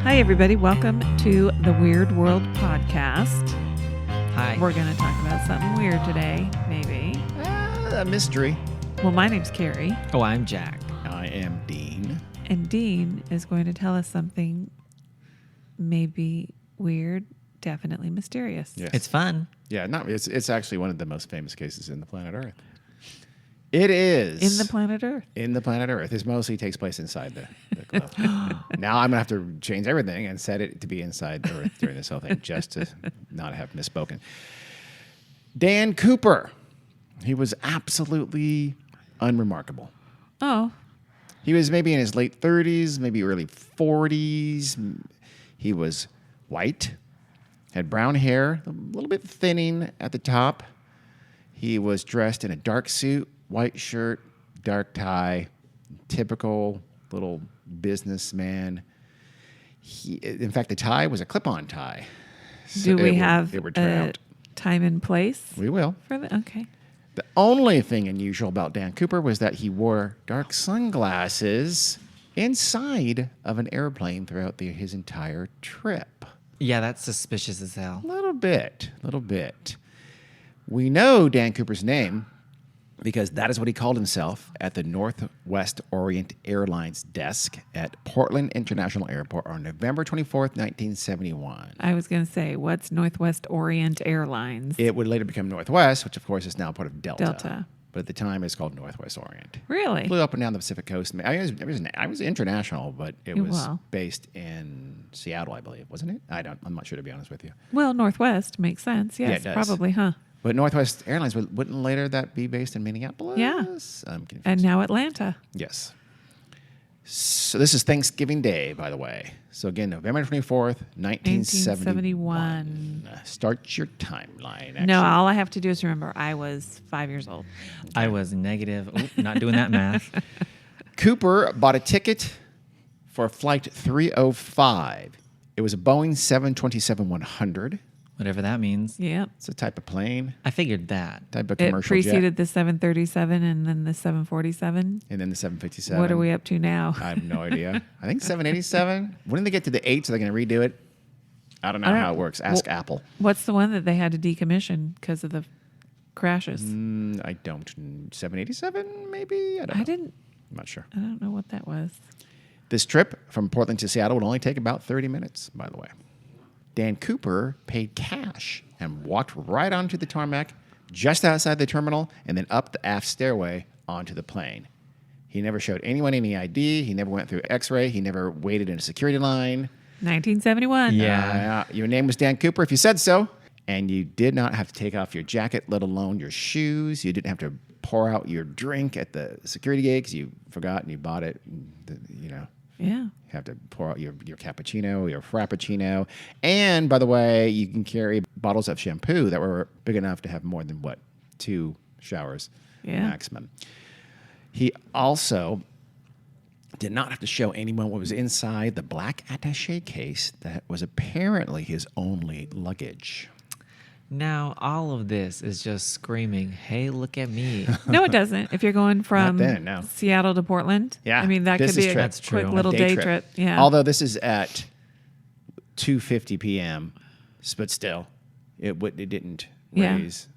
Hi, everybody. Welcome to the Weird World Podcast. Hi. We're going to talk about something weird today, maybe. A mystery. Well, my name's Carrie. Oh, I'm Jack. I am Dean. And Dean is going to tell us something maybe weird, definitely mysterious. Yes. It's fun. Yeah, it's actually one of the most famous cases in the planet Earth. It is. In the planet Earth. In the planet Earth. It mostly takes place inside the globe. Now I'm going to have to change everything and set it to be inside the Earth during this whole thing, just to not have misspoken. Dan Cooper. He was absolutely unremarkable. Oh. He was maybe in his late 30s, maybe early 40s. He was white, had brown hair, a little bit thinning at the top. He was dressed in a dark suit, white shirt, dark tie, typical little businessman. In fact, the tie was a clip-on tie. Do we have it would a turn out. time and place? We will. For the, okay. The only thing unusual about Dan Cooper was that he wore dark sunglasses inside of an airplane throughout his entire trip. Yeah, that's suspicious as hell. A little bit. We know Dan Cooper's name because that is what he called himself at the Northwest Orient Airlines desk at Portland International Airport on November 24th, 1971. I was going to say, what's Northwest Orient Airlines? It would later become Northwest, which of course is now part of Delta. Delta. But at the time, it's called Northwest Orient. Really? Flew up and down the Pacific Coast. I was international, but it was based in Seattle, I believe, wasn't it? I'm not sure, to be honest with you. Well, Northwest makes sense. Yes, Yeah, it does. probably, huh? But Northwest Airlines, wouldn't later that be based in Minneapolis? Yeah. I'm confused. And now Atlanta. Yes. So this is Thanksgiving Day, by the way. So again, November 24th, 1971. Start your timeline. Actually. No, all I have to do is remember I was 5 years old. I was negative. Not doing that math. Cooper bought a ticket for flight 305. It was a Boeing 727-100. Whatever that means. Yep. It's a type of plane, I figured that. type of It commercial preceded jet. the 737 and then the 747. And then the 757. What are we up to now? I have no idea. I think 787. When they get to the 8, so they're going to redo it? I don't know how it works. Ask Apple. What's the one that they had to decommission because of the crashes? I don't. 787, maybe? I don't know. I'm not sure. I don't know what that was. This trip from Portland to Seattle would only take about 30 minutes, by the way. Dan Cooper paid cash and walked right onto the tarmac just outside the terminal and then up the aft stairway onto the plane. He never showed anyone any ID. He never went through X-ray. He never waited in a security line. 1971. Yeah. Your name was Dan Cooper if you said so. And you did not have to take off your jacket, let alone your shoes. You didn't have to pour out your drink at the security gate because you forgot and you bought it. Yeah. You have to pour out your cappuccino, your frappuccino. And, by the way, you can carry bottles of shampoo that were big enough to have more than, 2 showers maximum. He also did not have to show anyone what was inside the black attaché case that was apparently his only luggage. Now, all of this is just screaming, hey, look at me. No, it doesn't. If you're going from Not then, no. Seattle to Portland. Yeah, I mean, that could business be a trip. That's quick true. little A day trip. Yeah. Although this is at 2:50 p.m., but still, it didn't raise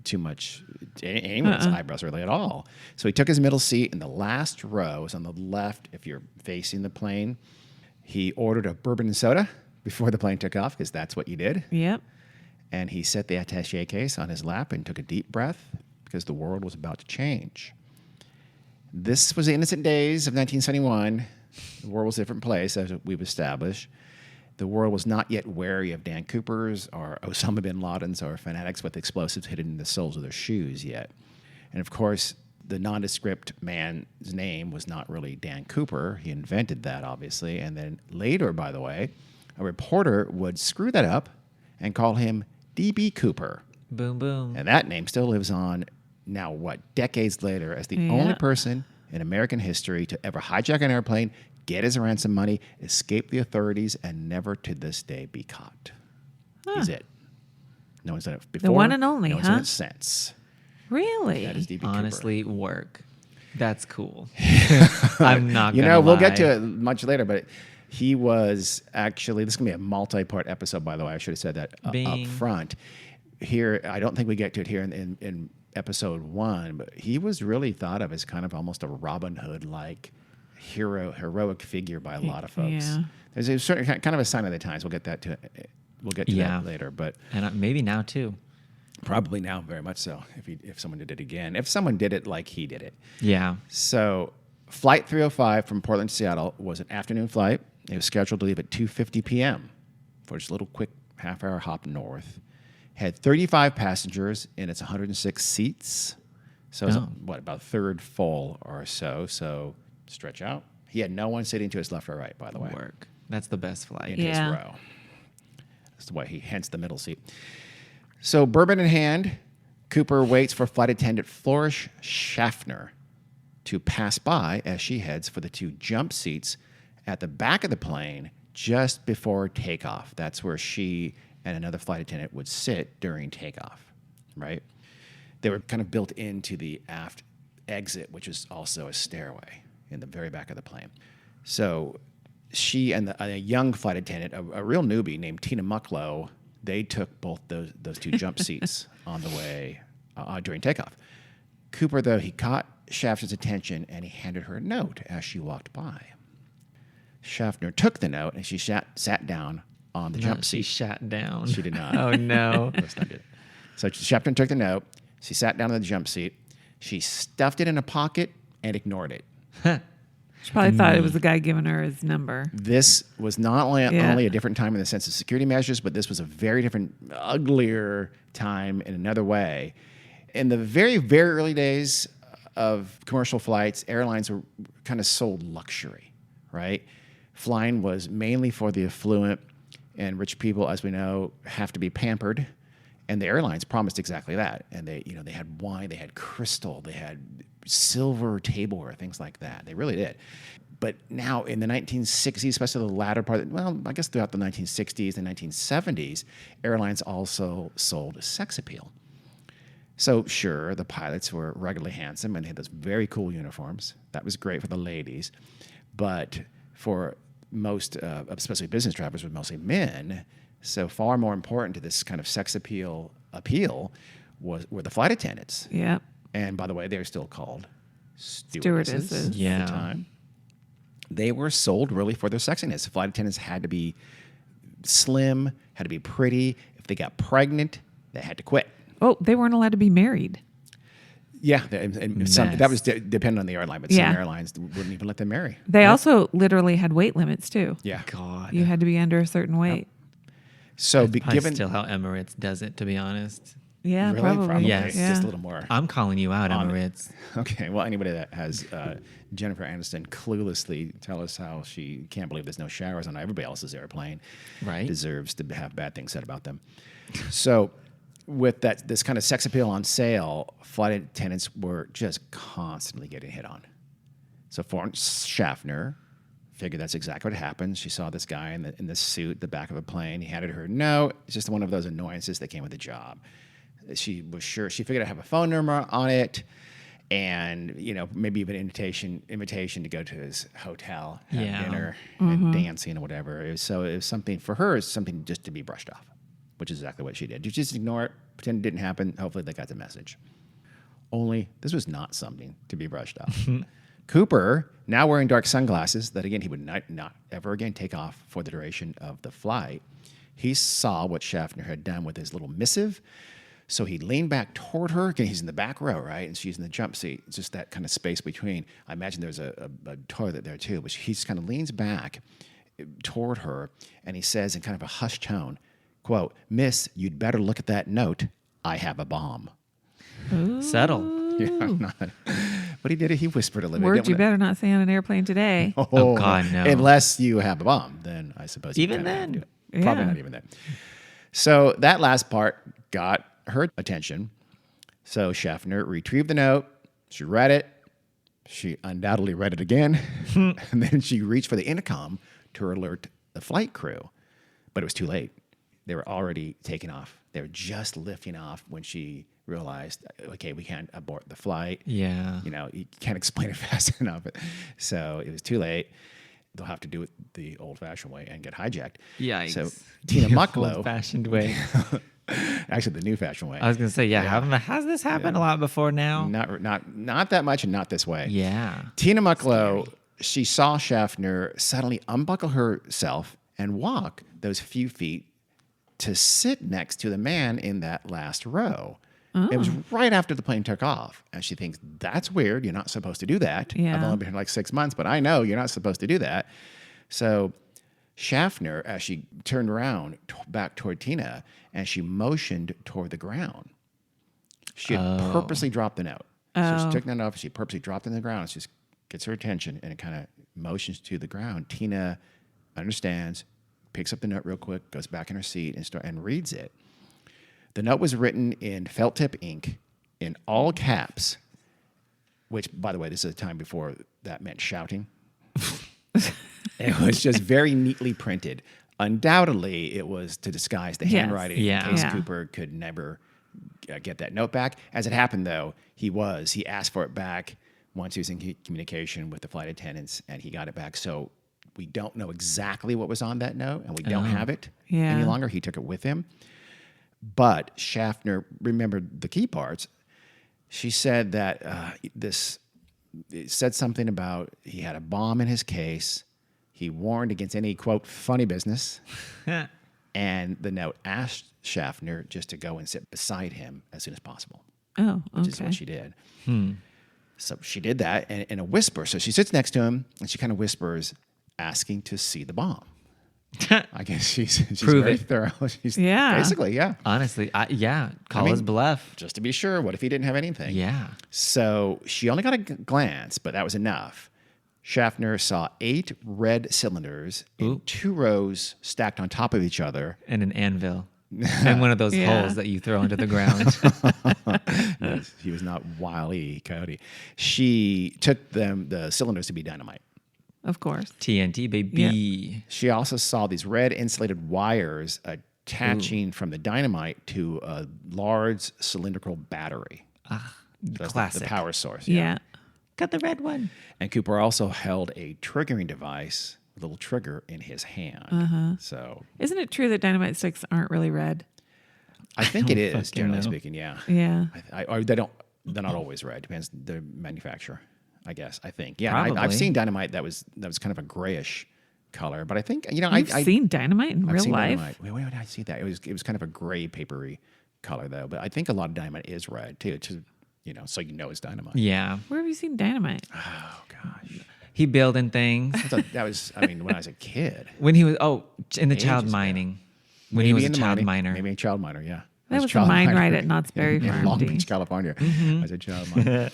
too much anyone's eyebrows really at all. So he took his middle seat in the last row. It's on the left if you're facing the plane. He ordered a bourbon and soda before the plane took off because that's what you did. Yep. And he set the attaché case on his lap and took a deep breath because the world was about to change. This was the innocent days of 1971. The world was a different place, as we've established. The world was not yet wary of Dan Coopers or Osama bin Laden's or fanatics with explosives hidden in the soles of their shoes yet. And of course, the nondescript man's name was not really Dan Cooper. He invented that, obviously. And then later, by the way, a reporter would screw that up and call him D.B. Cooper. Boom, boom. And that name still lives on now, decades later, as the only person in American history to ever hijack an airplane, get his ransom money, escape the authorities, and never to this day be caught. He's it. No one's done it before. The one and only, no one's done it since. Really? That is D.B. Honestly, work. That's cool. I'm not gonna we'll lie. get to it much later, but He was actually, this is going to be a multi-part episode, by the way. I should have said that up Bing. front. Here, I don't think we get to it here in episode 1, but he was really thought of as kind of almost a Robin Hood-like heroic figure by a lot of folks. Yeah. There's a certain kind of a sign of the times. We'll get to that later, but And maybe now too. probably now very much so if someone did it again. If someone did it like he did it. Yeah. So Flight 305 from Portland to Seattle was an afternoon flight. It was scheduled to leave at 2:50 p.m. for just a little quick half-hour hop north. Had 35 passengers in its 106 seats. So it was, about a third full or so. So stretch out. He had no one sitting to his left or right, by the way. Work. That's the best flight. In his row. That's why hence the middle seat. So bourbon in hand, Cooper waits for flight attendant Flourish Schaffner to pass by as she heads for the 2 jump seats at the back of the plane just before takeoff. That's where she and another flight attendant would sit during takeoff, right? They were kind of built into the aft exit, which is also a stairway in the very back of the plane. So she and a young flight attendant, a real newbie named Tina Mucklow, they took both those 2 jump seats on the way during takeoff. Cooper, though, he caught Schaffner's attention and he handed her a note as she walked by. Schaffner took the note and she sat down on the jump She seat. shut down. She did not. Oh, no. That's not good. So Schaffner took the note. She sat down on the jump seat. She stuffed it in a pocket and ignored it. She probably thought it was the guy giving her his number. This was not only a different time in the sense of security measures, but this was a very different, uglier time in another way. In the very, very early days of commercial flights, airlines were kind of sold luxury, right? Flying was mainly for the affluent, and rich people, as we know, have to be pampered. And the airlines promised exactly that. And they had wine, they had crystal, they had silver tableware, things like that. They really did. But now in the 1960s, especially the latter part, I guess throughout the 1960s and 1970s, airlines also sold sex appeal. So sure, the pilots were ruggedly handsome and they had those very cool uniforms. That was great for the ladies. But for most, especially business travelers, were mostly men. So far more important to this kind of sex appeal were the flight attendants. Yep. And by the way, they're still called stewardesses Yeah. at the time. They were sold really for their sexiness. Flight attendants had to be slim, had to be pretty. If they got pregnant, they had to quit. Oh, they weren't allowed to be married. Yeah, and that was dependent on the airline, but some airlines wouldn't even let them marry. They also literally had weight limits too. Yeah. God. You had to be under a certain weight. So Given still how Emirates does it, to be honest. Yeah, really? probably. Yes. Yeah. Just a little more. I'm calling you out, Emirates. Okay, well, anybody that has Jennifer Aniston cluelessly tell us how she can't believe there's no showers on everybody else's airplane, Right. deserves to have bad things said about them. So with this kind of sex appeal on sale, flight attendants were just constantly getting hit on. So Florence Schaffner figured that's exactly what happened. She saw this guy in the suit, the back of a plane. He handed her, no, it's just one of those annoyances that came with the job. She was sure. She figured I'd have a phone number on it, and maybe even invitation to go to his hotel, have dinner, and dancing or whatever. It was something for her. It's something just to be brushed off, which is exactly what she did. You just ignore it, pretend it didn't happen. Hopefully, they got the message. Only this was not something to be brushed off. Cooper, now wearing dark sunglasses that again he would not ever again take off for the duration of the flight. He saw what Schaffner had done with his little missive. So he leaned back toward her. Again, he's in the back row, right? And she's in the jump seat. It's just that kind of space between. I imagine there's a toilet there too. But he just kind of leans back toward her, and he says in kind of a hushed tone, quote, "Miss, you'd better look at that note. I have a bomb." Settle. Yeah, I'm not. But he did it. He whispered a little bit. Words you better not say on an airplane today. Oh, God, no. Unless you have a bomb, then I suppose you Even kinda have then? to do it. Probably Yeah. not even then. So that last part got her attention. So Schaffner retrieved the note. She read it. She undoubtedly read it again. And then she reached for the intercom to alert the flight crew. But it was too late. They were already taking off. They were just lifting off when she realized, okay, we can't abort the flight. Yeah. You can't explain it fast enough. So it was too late. they'll have to do it the old-fashioned way and get hijacked. Yikes. So Tina Mucklow, Old-fashioned way. actually the new-fashioned way. I was going to say, has this happened a lot before now? Not that much and not this way. Yeah. Tina Mucklow, she saw Schaffner suddenly unbuckle herself and walk those few feet to sit next to the man in that last row. It was right after the plane took off. And she thinks, that's weird. You're not supposed to do that. Yeah. I've only been here like 6 months, but I know you're not supposed to do that. So Schaffner, as she turned around back toward Tina, and she motioned toward the ground. She had purposely dropped the note. So she took the note off, she purposely dropped it in the ground. It just gets her attention, and it kind of motions to the ground. Tina understands, picks up the note real quick, goes back in her seat, and reads it. The note was written in felt tip ink in all caps, which, by the way, this is a time before that meant shouting. It was just very neatly printed. Undoubtedly, it was to disguise the handwriting in case Cooper could never get that note back. As it happened, though, he asked for it back once he was in communication with the flight attendants, and he got it back. So we don't know exactly what was on that note, and we don't have it any longer. He took it with him. But Schaffner remembered the key parts. She said that it said something about he had a bomb in his case. He warned against any, quote, funny business. And the note asked Schaffner just to go and sit beside him as soon as possible. Oh, okay. Which is what she did. So she did that in a whisper. So she sits next to him, and she kind of whispers, asking to see the bomb. I guess she's very thorough. She's basically, Honestly, call his bluff. Just to be sure, what if he didn't have anything? Yeah. So she only got a glance, but that was enough. Schaffner saw 8 red cylinders in 2 rows stacked on top of each other. And an anvil. And one of those holes that you throw into the ground. Yes, he was not Wile E. Coyote. She took the cylinders to be dynamite. Of course. TNT, baby. Yeah. She also saw these red insulated wires attaching from the dynamite to a large cylindrical battery. That's Classic. The power source. Yeah. Got the red one. And Cooper also held a triggering device, a little trigger in his hand. So Isn't it true that dynamite sticks aren't really red? I think it is, generally know. speaking. Yeah. Yeah. Or they're not always red. Depends the manufacturer. I guess. I think. Yeah. Probably. I've seen dynamite that was kind of a grayish color, but I think You've seen dynamite in real life? Dynamite. Where did I see that? It was kind of a gray papery color though, but I think a lot of dynamite is red too. So it's dynamite. Yeah. Where have you seen dynamite? Oh gosh. He building things. That was when I was a kid. When he was, in the child Ages ago. mining. When he was a child miner. Maybe a child miner, yeah. That was a child mine miner right at Knott's Berry in Farm. Long Dean. Beach, California. As a child miner.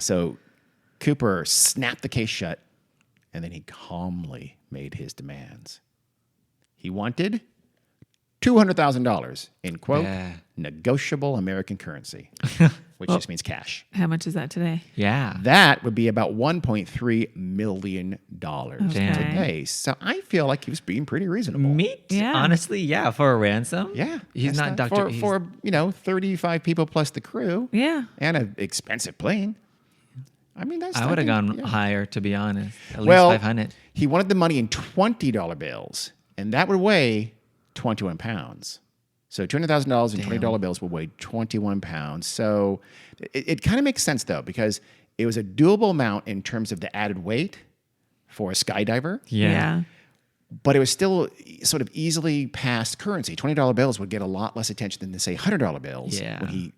So Cooper snapped the case shut, and then he calmly made his demands. He wanted $200,000 in, quote, negotiable American currency, which just means cash. How much is that today? Yeah. That would be about $1.3 million today. So I feel like he was being pretty reasonable. Honestly, for a ransom. Yeah. He's not Dr. For 35 people plus the crew. Yeah. And an expensive plane. I mean, I would have gone higher, to be honest. At least well, 500. He wanted the money in $20 bills, and that would weigh 21 pounds. So $200,000 in $20 bills would weigh 21 pounds. So it kind of makes sense, though, because it was a doable amount in terms of the added weight for a skydiver. Yeah. But it was still sort of easily passed currency. $20 bills would get a lot less attention than, say, $100 bills. Yeah. When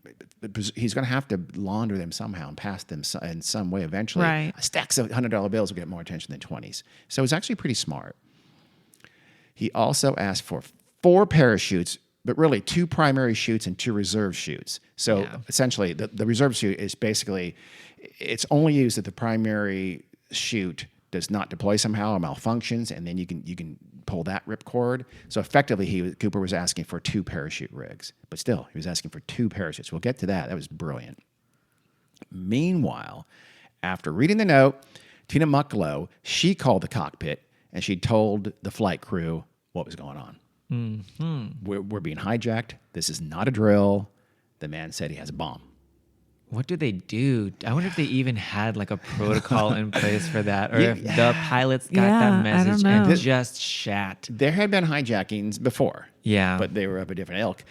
he's going to have to launder them somehow and pass them in some way eventually. Right. Stacks of $100 bills will get more attention than 20s. So it was actually pretty smart. He also asked for 4 parachutes, but really 2 primary chutes and 2 reserve chutes. So essentially, the reserve chute is basically, it's only used if the primary chute does not deploy somehow or malfunctions, and then you can pull that ripcord. So effectively, Cooper was asking for 2 parachute rigs, but still, he was asking for 2 parachutes. We'll get to that. That was brilliant. Meanwhile, after reading the note, Tina Mucklow, she called the cockpit, and she told the flight crew what was going on. We're being hijacked. This is not a drill. The man said he has a bomb. What do they do? I wonder if they even had like a protocol in place for that, or Yeah. if the pilots got Yeah, that I message don't and know. just shat. There had been hijackings before. Yeah. But they were of a different ilk.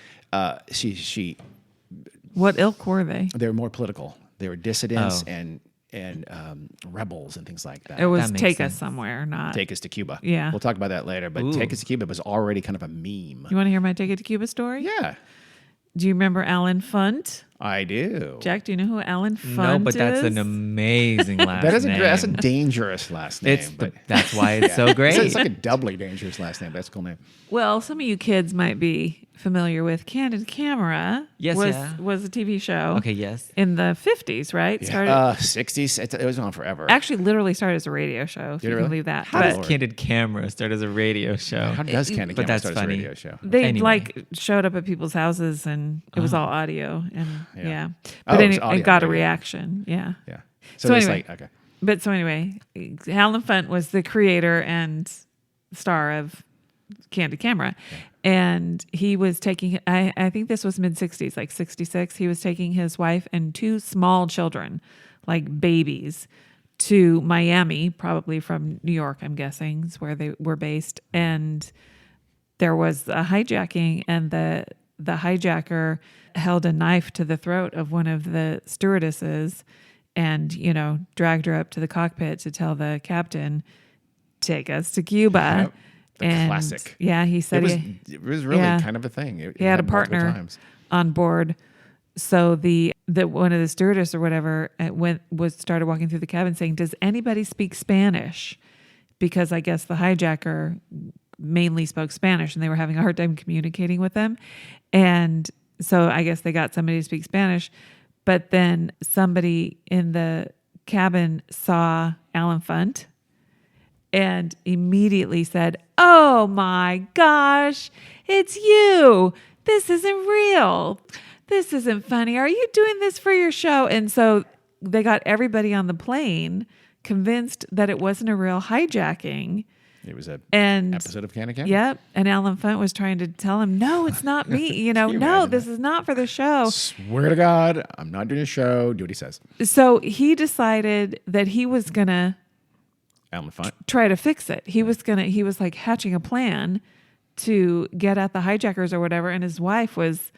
What ilk were they? They were more political. They were dissidents Oh. and rebels and things like that. It was That makes take sense. us somewhere, not. Take Us to Cuba. Yeah. We'll talk about that later. But Ooh. Take Us to Cuba was already kind of a meme. You want to hear my Take It to Cuba story? Yeah, Do you remember Alan Funt? I do. Jack, do you know who Alan Funt No, but is? that's an amazing last That is name. that's a dangerous last name. That's why it's so great. It's like a doubly dangerous last name. That's a cool name. Well, some of you kids might be familiar with Candid Camera. Yes, yeah. was a TV show. Okay, yes. In the 50s, right? Started 60s. It was on forever. actually literally started as a radio show, if Did you it can really? believe that. How But does Candid Camera start as a radio show? How does Candid but Camera that's start as a funny. radio show? they Anyway. like showed up at people's houses and it was all audio and Yeah. yeah. Oh, But it was it audio got a radio. reaction. Yeah. Yeah. So there's anyway. okay. But so anyway, Alan Funt was the creator and star of Candid Camera. And he was taking, I think this was mid 60s, like 66. He was taking his wife and two small children, like babies, to Miami, probably from New York, I'm guessing, is where they were based. And there was a hijacking, and the hijacker held a knife to the throat of one of the stewardesses and, dragged her up to the cockpit to tell the captain, take us to Cuba. Yep. The classic. Yeah, he said It was really yeah. kind of a thing. It he had a happened multiple partner times. on board. So the one of the stewardess or whatever started walking through the cabin saying, "Does anybody speak Spanish?" Because I guess the hijacker mainly spoke Spanish and they were having a hard time communicating with them. And so I guess they got somebody to speak Spanish. But then somebody in the cabin saw Alan Funt and immediately said, "Oh my gosh, it's you. This isn't real. This isn't funny. Are you doing this for your show?" And so they got everybody on the plane convinced that it wasn't a real hijacking. It was an And episode of Candid Camera. yep. And Alan Funt was trying to tell him, "No, it's not me. you no, imagine this is not for the show." Swear to God, I'm not doing a show. Do what he says. So he decided that he was going to Alan Funt. try to fix it. He was like hatching a plan to get at the hijackers or whatever. And his wife was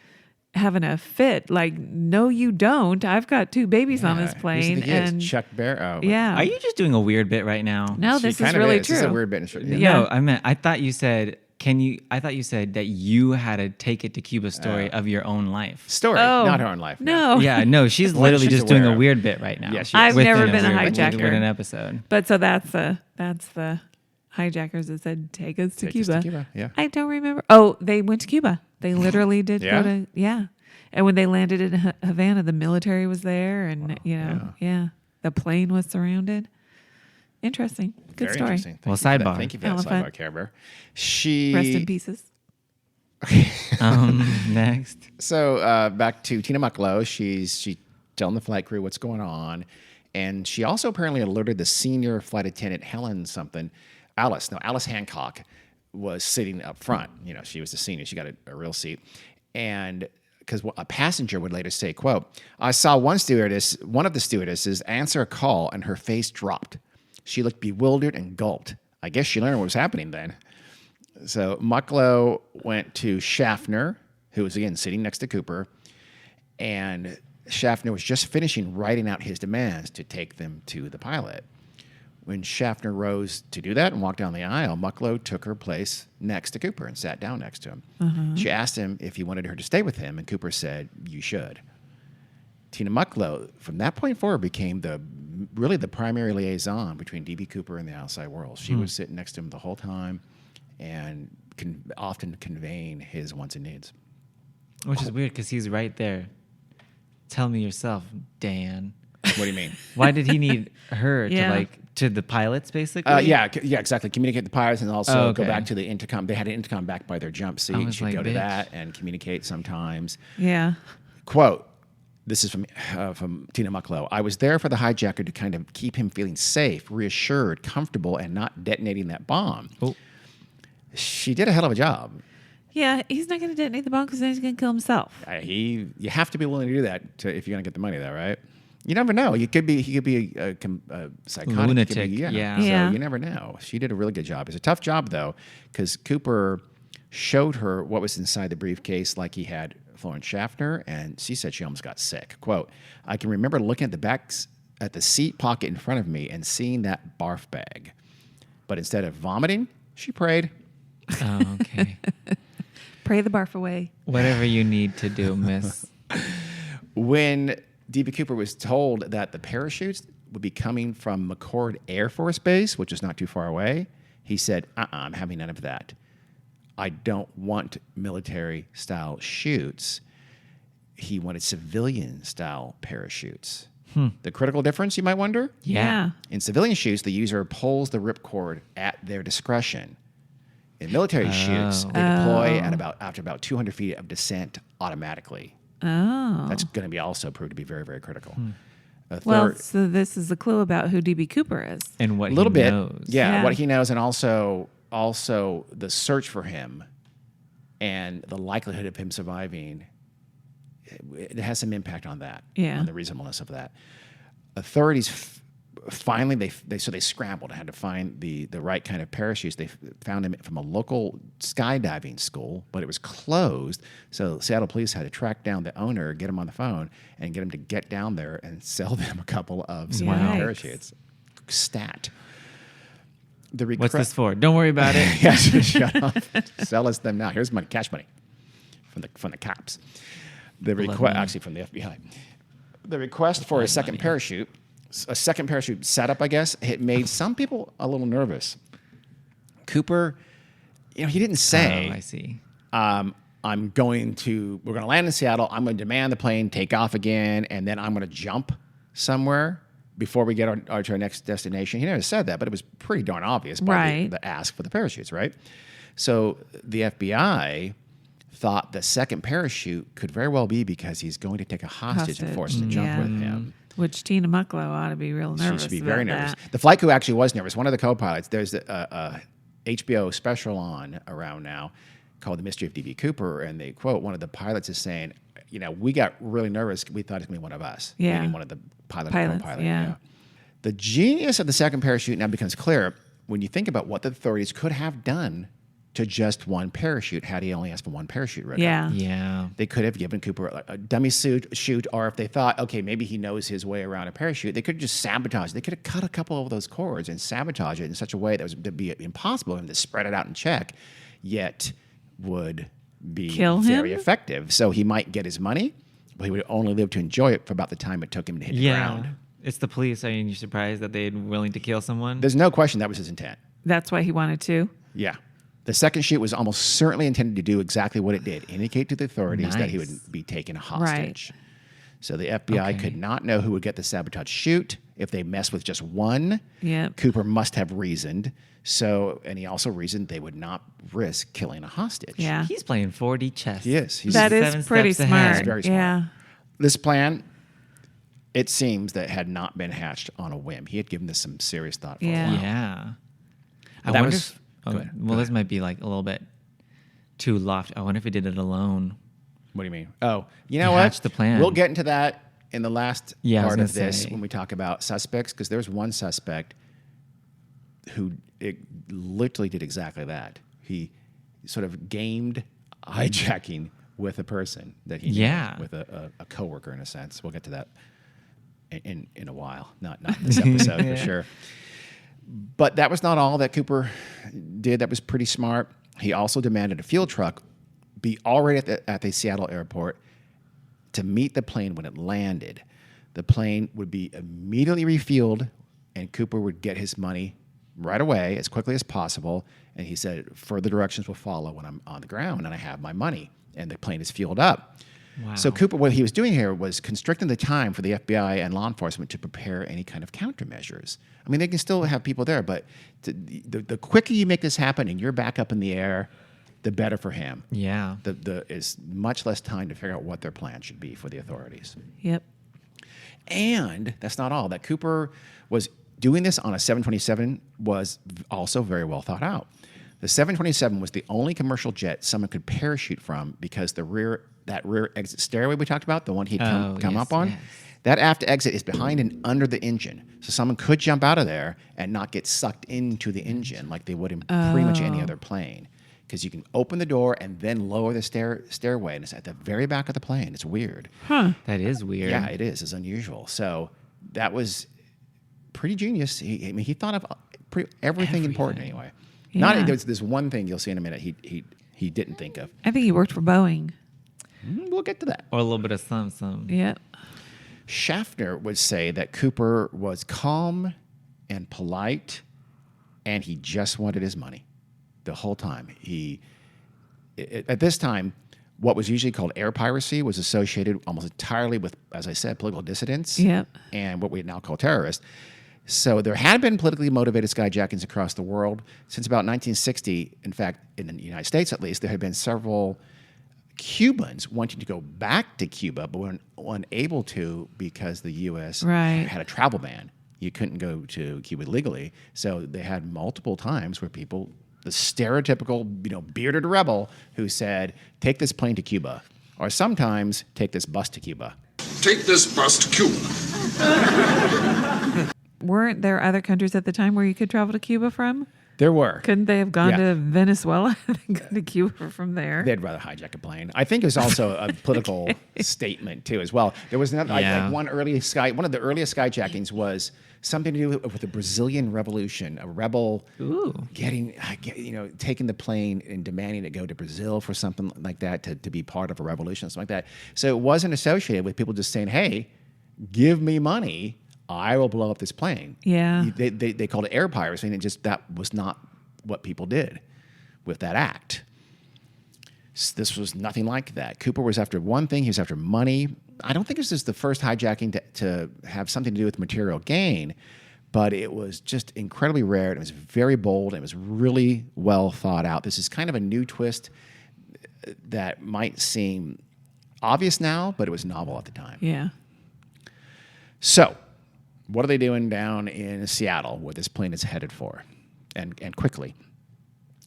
having a fit. Like, "No, you don't. I've got two babies on this plane." And Chuck Barrow. yeah. Are you just doing a weird bit right now? No, She this is kind of really is. true. This is a weird bit. Yeah. No, I thought you said, I thought you said that you had a Take It to Cuba story of your own life. Story, Oh, not her own life. No. Yeah, no, she's What literally she's just doing aware a of. weird bit right now. Yeah, she is. I've never Within been a weird- hijacker. within an episode. But so that's the hijackers that said, "Take us to Take us Cuba." to Cuba, yeah. I don't remember. Oh, they went to Cuba. They literally did Yeah? go to, yeah. And when they landed in Havana, the military was there and, the plane was surrounded. Interesting. Good Very story. interesting. Well, Thank you for that. sidebar. Thank you for that Alan Funt. sidebar, Care Bear. She Rest in pieces. Next. So back to Tina Mucklow. She's telling the flight crew what's going on, and she also apparently alerted the senior flight attendant Alice Hancock was sitting up front. She was the senior. She got a real seat, and because a passenger would later say, "quote I saw one of the stewardesses answer a call, and her face dropped. She looked bewildered and gulped. I guess she learned what was happening then." So Mucklow went to Schaffner, who was, again, sitting next to Cooper, and Schaffner was just finishing writing out his demands to take them to the pilot. When Schaffner rose to do that and walked down the aisle, Mucklow took her place next to Cooper and sat down next to him. She asked him if he wanted her to stay with him, and Cooper said, "You should." Tina Mucklow, from that point forward, became really the primary liaison between D.B. Cooper and the outside world. She was sitting next to him the whole time and often conveying his wants and needs. Which is weird because he's right there. Tell me yourself, Dan. What do you mean? Why did he need her Yeah. to the pilots, basically? Yeah, exactly. Communicate the pilots and also Oh, go okay. back to the intercom. They had an intercom back by their jump seat. I You was should like, go to bitch. that and communicate sometimes. Yeah. Quote, this is from Tina Mucklow. "I was there for the hijacker to kind of keep him feeling safe, reassured, comfortable, and not detonating that bomb." Oh. She did a hell of a job. Yeah, he's not going to detonate the bomb because then he's going to kill himself. You have to be willing to do that if you're going to get the money, though, right? You never know. He could be a psychotic Lunatic, He could be, yeah. Yeah. So you never know. She did a really good job. It's a tough job, though, because Cooper showed her what was inside the briefcase like he had Florence Schaffner, and she said she almost got sick. Quote, I can remember looking at the seat pocket in front of me and seeing that barf bag. But instead of vomiting, she prayed. Oh, okay. Pray the barf away. Whatever you need to do, miss. When D.B. Cooper was told that the parachutes would be coming from McCord Air Force Base, which is not too far away, he said, I'm having none of that. I don't want military-style chutes. He wanted civilian-style parachutes. The critical difference, you might wonder? Yeah. In civilian chutes, the user pulls the ripcord at their discretion. In military chutes, they deploy after about 200 feet of descent automatically. Oh. That's going to be also proved to be very, very critical. Well, so this is a clue about who D.B. Cooper is. And what a little he bit, knows. yeah, what he knows, and also the search for him and the likelihood of him surviving. It has some impact on that, on the reasonableness of that. Authorities finally they scrambled and had to find the right kind of parachutes. They found him from a local skydiving school, but it was closed. So Seattle police had to track down the owner, get him on the phone, and get him to get down there and sell them a couple of civilian parachutes. Stat. What's this for? Don't worry about it. Yes, shut up. Sell us them now. Here's money, cash money, from the cops. The request, actually from the FBI. The request for a second parachute setup, I guess, it made some people a little nervous. Cooper, he didn't say, I see. we're going to land in Seattle. I'm going to demand the plane take off again, and then I'm going to jump somewhere before we get to our next destination. He never said that, but it was pretty darn obvious by the ask for the parachutes, right? So the FBI thought the second parachute could very well be because he's going to take a hostage and force him to jump with him. Which Tina Mucklow ought to be real nervous. She should be about very nervous. that. The flight crew actually was nervous. One of the co-pilots, there's a HBO special on around now called The Mystery of D.B. Cooper, and they quote, one of the pilots is saying, we got really nervous. We thought it was going to be one of us. Yeah. Meaning one of the pilots, co-pilot. Yeah. The genius of the second parachute now becomes clear when you think about what the authorities could have done to just one parachute had he only asked for one parachute. Yeah. They could have given Cooper a dummy chute, or if they thought, okay, maybe he knows his way around a parachute, they could have just sabotaged. They could have cut a couple of those cords and sabotage it in such a way that would be impossible for him to spread it out and check, yet would be very effective. So he might get his money, but he would only live to enjoy it for about the time it took him to hit the ground. It's the police. Are you surprised that they're willing to kill someone? There's no question that was his intent. That's why he wanted to? Yeah. The second shoot was almost certainly intended to do exactly what it did, indicate to the authorities that he would be taken hostage. Right. So the FBI could not know who would get the sabotage shoot. If they messed with just one, Cooper must have reasoned. And he also reasoned they would not risk killing a hostage. Yeah. He's playing 4D chess. Yes. That is pretty smart. He's very smart. Yeah. This plan, it seems, that had not been hatched on a whim. He had given this some serious thought for a while. Yeah. I wonder if... this might be like a little bit too lofty. I wonder if he did it alone. What do you mean? Oh, you know what? The plan. We'll get into that in the last part of this when we talk about suspects, because there's one suspect who literally did exactly that. He sort of gamed hijacking with a person that he knew, with a coworker in a sense. We'll get to that in a while, not in this episode for sure. But that was not all that Cooper did. That was pretty smart. He also demanded a fuel truck be already at the Seattle airport to meet the plane when it landed. The plane would be immediately refueled, and Cooper would get his money right away, as quickly as possible. And he said, further directions will follow when I'm on the ground and I have my money, and the plane is fueled up. Wow. So Cooper, what he was doing here was constricting the time for the FBI and law enforcement to prepare any kind of countermeasures. I mean, they can still have people there, but the quicker you make this happen and you're back up in the air, the better for him. Yeah. Is much less time to figure out what their plan should be for the authorities. Yep. And that's not all. That Cooper was doing this on a 727 was also very well thought out. The 727 was the only commercial jet someone could parachute from because that rear exit stairway we talked about, the one he'd come up on, that aft exit is behind and under the engine. So someone could jump out of there and not get sucked into the engine like they would in pretty much any other plane. Because you can open the door and then lower the stairway, and it's at the very back of the plane. It's weird. That is weird. Yeah, it is. It's unusual. So that was pretty genius. He thought of everything important anyway. Yeah. There's one thing you'll see in a minute he didn't think of. I think he worked for Boeing. We'll get to that. Or a little bit of some. Yep. Schaffner would say that Cooper was calm and polite, and he just wanted his money the whole time. At this time, what was usually called air piracy was associated almost entirely with, as I said, political dissidents and what we now call terrorists. So there had been politically motivated skyjackings across the world since about 1960. In fact, in the United States at least, there had been several Cubans wanting to go back to Cuba, but were unable to because the U.S. had a travel ban. You couldn't go to Cuba legally. So they had multiple times where people, the stereotypical, bearded rebel who said, take this plane to Cuba, or sometimes take this bus to Cuba. Take this bus to Cuba. Weren't there other countries at the time where you could travel to Cuba from? There were. Couldn't they have gone to Venezuela and go to Cuba from there? They'd rather hijack a plane. I think it was also a political statement too, as well. There was another, one of the earliest skyjackings was something to do with the Brazilian Revolution. A rebel taking the plane and demanding to go to Brazil for something like that to be part of a revolution, something like that. So it wasn't associated with people just saying, "Hey, give me money, I will blow up this plane." Yeah. They called it air piracy, and that was not what people did with that act. This was nothing like that. Cooper was after one thing. He was after money. I don't think this is the first hijacking to have something to do with material gain, but it was just incredibly rare. And it was very bold. And it was really well thought out. This is kind of a new twist that might seem obvious now, but it was novel at the time. Yeah. So what are they doing down in Seattle where this plane is headed for? And quickly.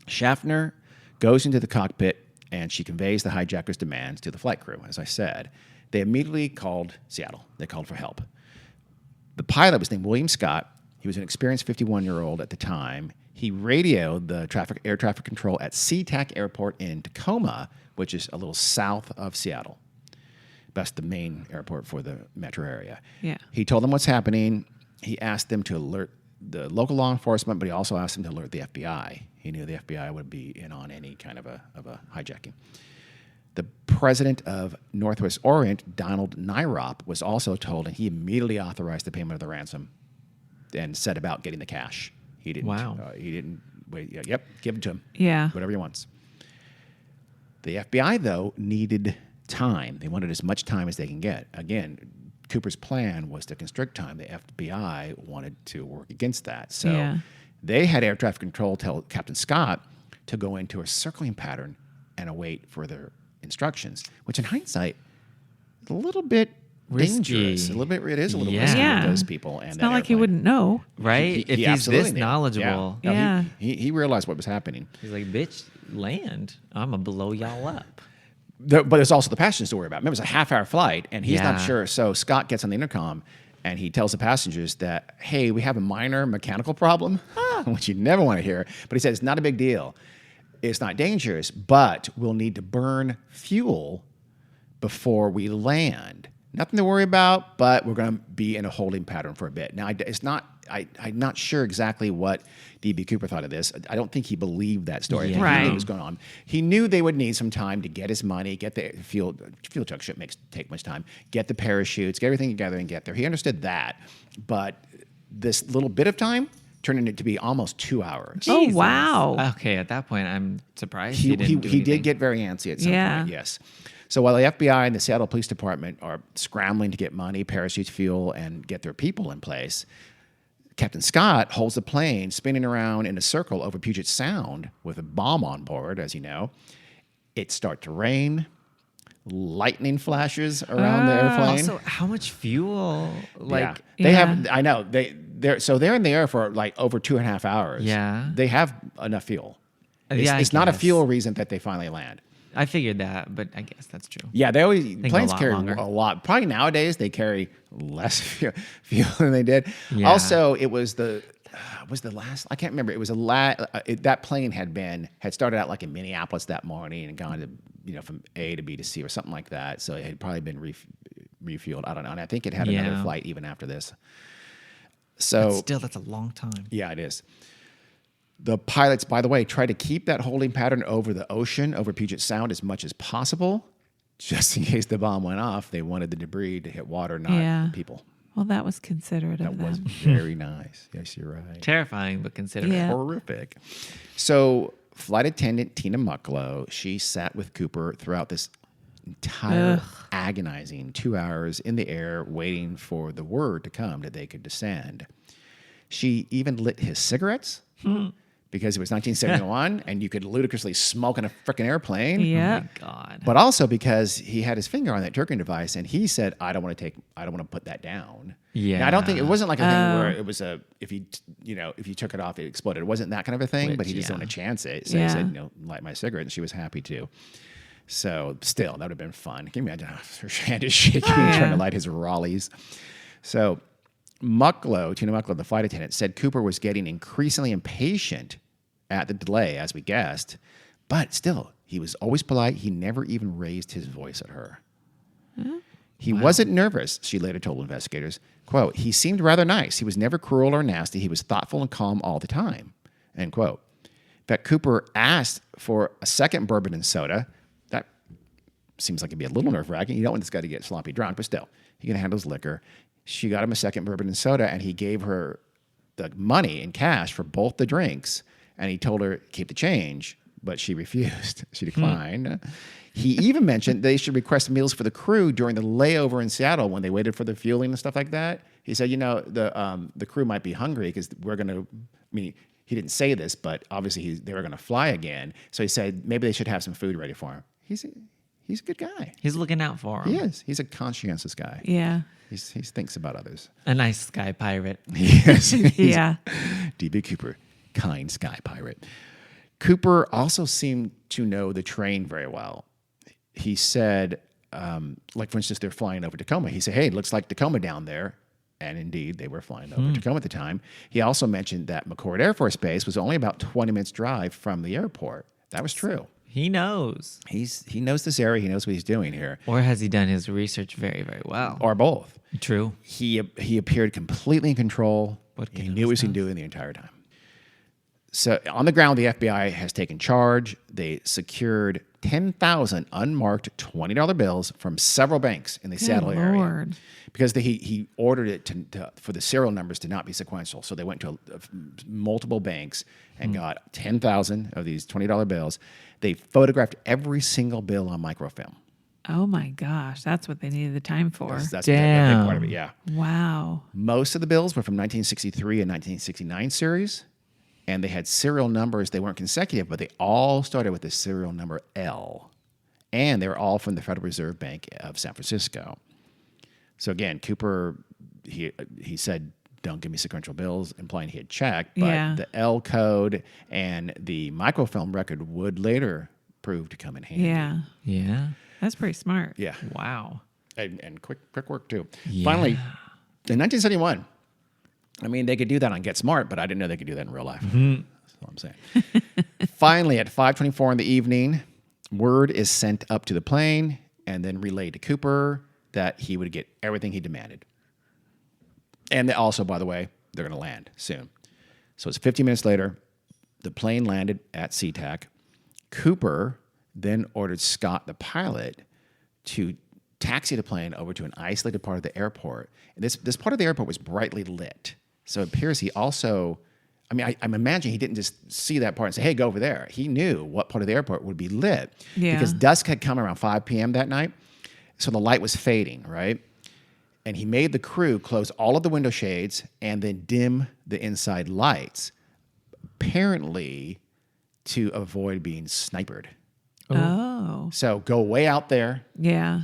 Schaffner goes into the cockpit and she conveys the hijacker's demands to the flight crew. As I said, they immediately called Seattle. They called for help. The pilot was named William Scott. He was an experienced 51-year-old at the time. He radioed the air traffic control at SeaTac Airport in Tacoma, which is a little south of Seattle. That's the main airport for the metro area. Yeah. He told them what's happening. He asked them to alert the local law enforcement, but he also asked them to alert the FBI. He knew the FBI would be in on any kind of a hijacking. The president of Northwest Orient, Donald Nyrop, was also told, and he immediately authorized the payment of the ransom and set about getting the cash. He didn't. Wow. He didn't wait. Yep, give it to him. Yeah. Whatever he wants. The FBI, though, needed time. They wanted as much time as they can get. Again, Cooper's plan was to constrict time. The FBI wanted to work against that. So they had air traffic control tell Captain Scott to go into a circling pattern and await further instructions, which in hindsight, is a little bit dangerous. It is a little risky with those people. And it's not like he wouldn't know. Right? If he's this knowledgeable. Yeah. No, he realized what was happening. He's like, bitch, land. I'm going to blow y'all up. But there's also the passengers to worry about. Remember, it's a half-hour flight, and he's not sure. So Scott gets on the intercom, and he tells the passengers that, hey, we have a minor mechanical problem, which you never want to hear. But he said it's not a big deal. It's not dangerous, but we'll need to burn fuel before we land. Nothing to worry about, but we're going to be in a holding pattern for a bit. Now, I'm not sure exactly what D.B. Cooper thought of this. I don't think he believed that story. Yeah. He knew what was going on. He knew they would need some time to get his money, get the fuel truck shouldn't take much time, get the parachutes, get everything together and get there. He understood that. But this little bit of time turned into be almost 2 hours. Oh, wow. Okay, at that point, I'm surprised he didn't do He anything. did get very antsy at some point, yes. So while the FBI and the Seattle Police Department are scrambling to get money, parachutes, fuel, and get their people in place, Captain Scott holds the plane spinning around in a circle over Puget Sound with a bomb on board, as you know. It starts to rain. Lightning flashes around the airplane. Also, how much fuel? They have. I know they're in the air for like over 2.5 hours. Yeah, they have enough fuel. It's not a fuel reason that they finally land. I figured that, but I guess that's true. Yeah, they always planes a lot carry longer. a lot. Probably nowadays they carry less fuel than they did. Yeah. Also, it was the last. I can't remember. It was that plane had started out like in Minneapolis that morning and gone to from A to B to C or something like that. So it had probably been refueled. I don't know. And I think it had another flight even after this. So But still, that's a long time. yeah, it is. The pilots, by the way, try to keep that holding pattern over the ocean, over Puget Sound, as much as possible, just in case the bomb went off. They wanted the debris to hit water, not people. Well, that was considerate That of was them. very nice. Yes, you're right. Terrifying, but considerate. Yeah. Horrific. So, flight attendant Tina Mucklow, she sat with Cooper throughout this entire agonizing 2 hours in the air, waiting for the word to come that they could descend. She even lit his cigarettes. Because it was 1971 and you could ludicrously smoke in a freaking airplane. Yeah. Oh my God. But also because he had his finger on that jerking device and he said, I don't want to put that down. Yeah. Now, I don't think it wasn't like a thing where it was if you took it off, it exploded. It wasn't that kind of a thing, but he just didn't want to chance it. So he said, light my cigarette. And she was happy to. So still, that would have been fun. Can you imagine how her hand is shaking trying to light his Raleighs? So Tina Mucklow, the flight attendant, said Cooper was getting increasingly impatient at the delay, as we guessed, but still, he was always polite. He never even raised his voice at her. He wasn't nervous, she later told investigators. Quote, he seemed rather nice. He was never cruel or nasty. He was thoughtful and calm all the time. End quote. In fact, Cooper asked for a second bourbon and soda. That seems like it'd be a little nerve-wracking. You don't want this guy to get sloppy drunk, but still, he can handle his liquor. She got him a second bourbon and soda, and he gave her the money in cash for both the drinks. And he told her, keep the change, but she refused. She declined. He even mentioned they should request meals for the crew during the layover in Seattle when they waited for the fueling and stuff like that. He said, the crew might be hungry because he didn't say this, but obviously they were going to fly again. So he said maybe they should have some food ready for him. He's a good guy. He's looking out for him. He is. He's a conscientious guy. Yeah. He thinks about others. A nice sky pirate. Yes. Yeah. D.B. Cooper, kind sky pirate. Cooper also seemed to know the terrain very well. He said, like, for instance, they're flying over Tacoma. He said, hey, it looks like Tacoma down there. And indeed, they were flying over Tacoma at the time. He also mentioned that McChord Air Force Base was only about 20 minutes drive from the airport. That was true. He knows. He knows this area. He knows what he's doing here. Or has he done his research very, very well? Or both. True. He appeared completely in control. What He knew what he was doing the entire time. So on the ground, the FBI has taken charge. They secured 10,000 unmarked $20 bills from several banks in the Seattle area. Lord. Because he ordered it for the serial numbers to not be sequential. So they went to multiple banks and got 10,000 of these $20 bills. They photographed every single bill on microfilm. Oh my gosh, that's what they needed the time for. That's a big part of it, yeah. Wow. Most of the bills were from 1963 and 1969 series, and they had serial numbers. They weren't consecutive, but they all started with the serial number L, and they were all from the Federal Reserve Bank of San Francisco. So again, Cooper, he said, don't give me sequential bills, implying he had checked, but the L code and the microfilm record would later prove to come in handy. Yeah. Yeah. That's pretty smart. Yeah. Wow. And quick work too. Yeah. Finally, in 1971, I mean, they could do that on Get Smart, but I didn't know they could do that in real life. That's what I'm saying. Finally, at 5:24 in the evening, word is sent up to the plane and then relayed to Cooper that he would get everything he demanded. And they also, by the way, they're going to land soon. So it's 15 minutes later. The plane landed at SeaTac. Cooper then ordered Scott, the pilot, to taxi the plane over to an isolated part of the airport. And this part of the airport was brightly lit. So it appears he also, I'm imagining he didn't just see that part and say, hey, go over there. He knew what part of the airport would be lit. Yeah. Because dusk had come around 5 p.m. that night. So the light was fading, right? And he made the crew close all of the window shades and then dim the inside lights, apparently to avoid being sniped. Oh. So go way out there Yeah.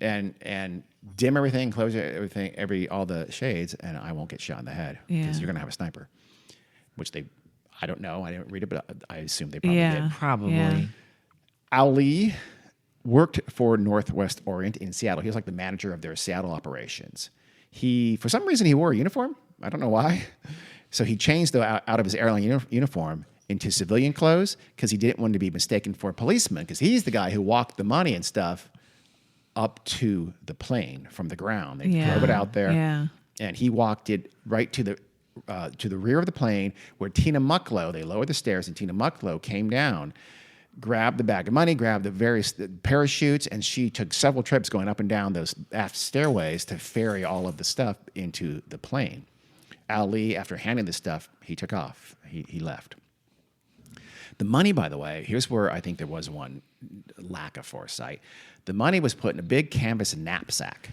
and dim everything, close everything, all the shades, and I won't get shot in the head because Yeah. you're going to have a sniper, which I don't know. I didn't read it, but I assume they probably Yeah. did. Probably. Yeah. Ali worked for Northwest Orient in Seattle. He was like the manager of their Seattle operations. For some reason, he wore a uniform. I don't know why. So he changed out of his airline uniform into civilian clothes because he didn't want to be mistaken for a policeman, because he's the guy who walked the money and stuff up to the plane from the ground. They drove it out there, and he walked it right to the rear of the plane where Tina Mucklow, they lowered the stairs, and Tina Mucklow came down, grabbed the bag of money, grabbed the various parachutes, and she took several trips going up and down those aft stairways to ferry all of the stuff into the plane. Ali, after handing the stuff, he took off. He left. The money, by the way, here's where I think there was one lack of foresight. The money was put in a big canvas knapsack.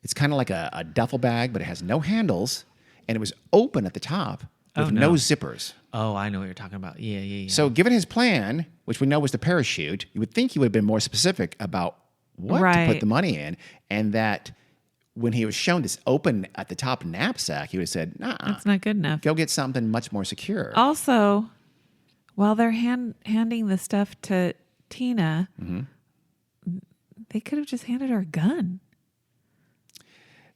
It's kind of like a duffel bag, but it has no handles, and it was open at the top with no zippers. Oh, I know what you're talking about. Yeah. So given his plan, which we know was the parachute, you would think he would have been more specific about what to put the money in, and that when he was shown this open at the top knapsack, he would have said, nah, That's not good enough. go get something much more secure. Also, while they're handing the stuff to Tina, they could have just handed her a gun.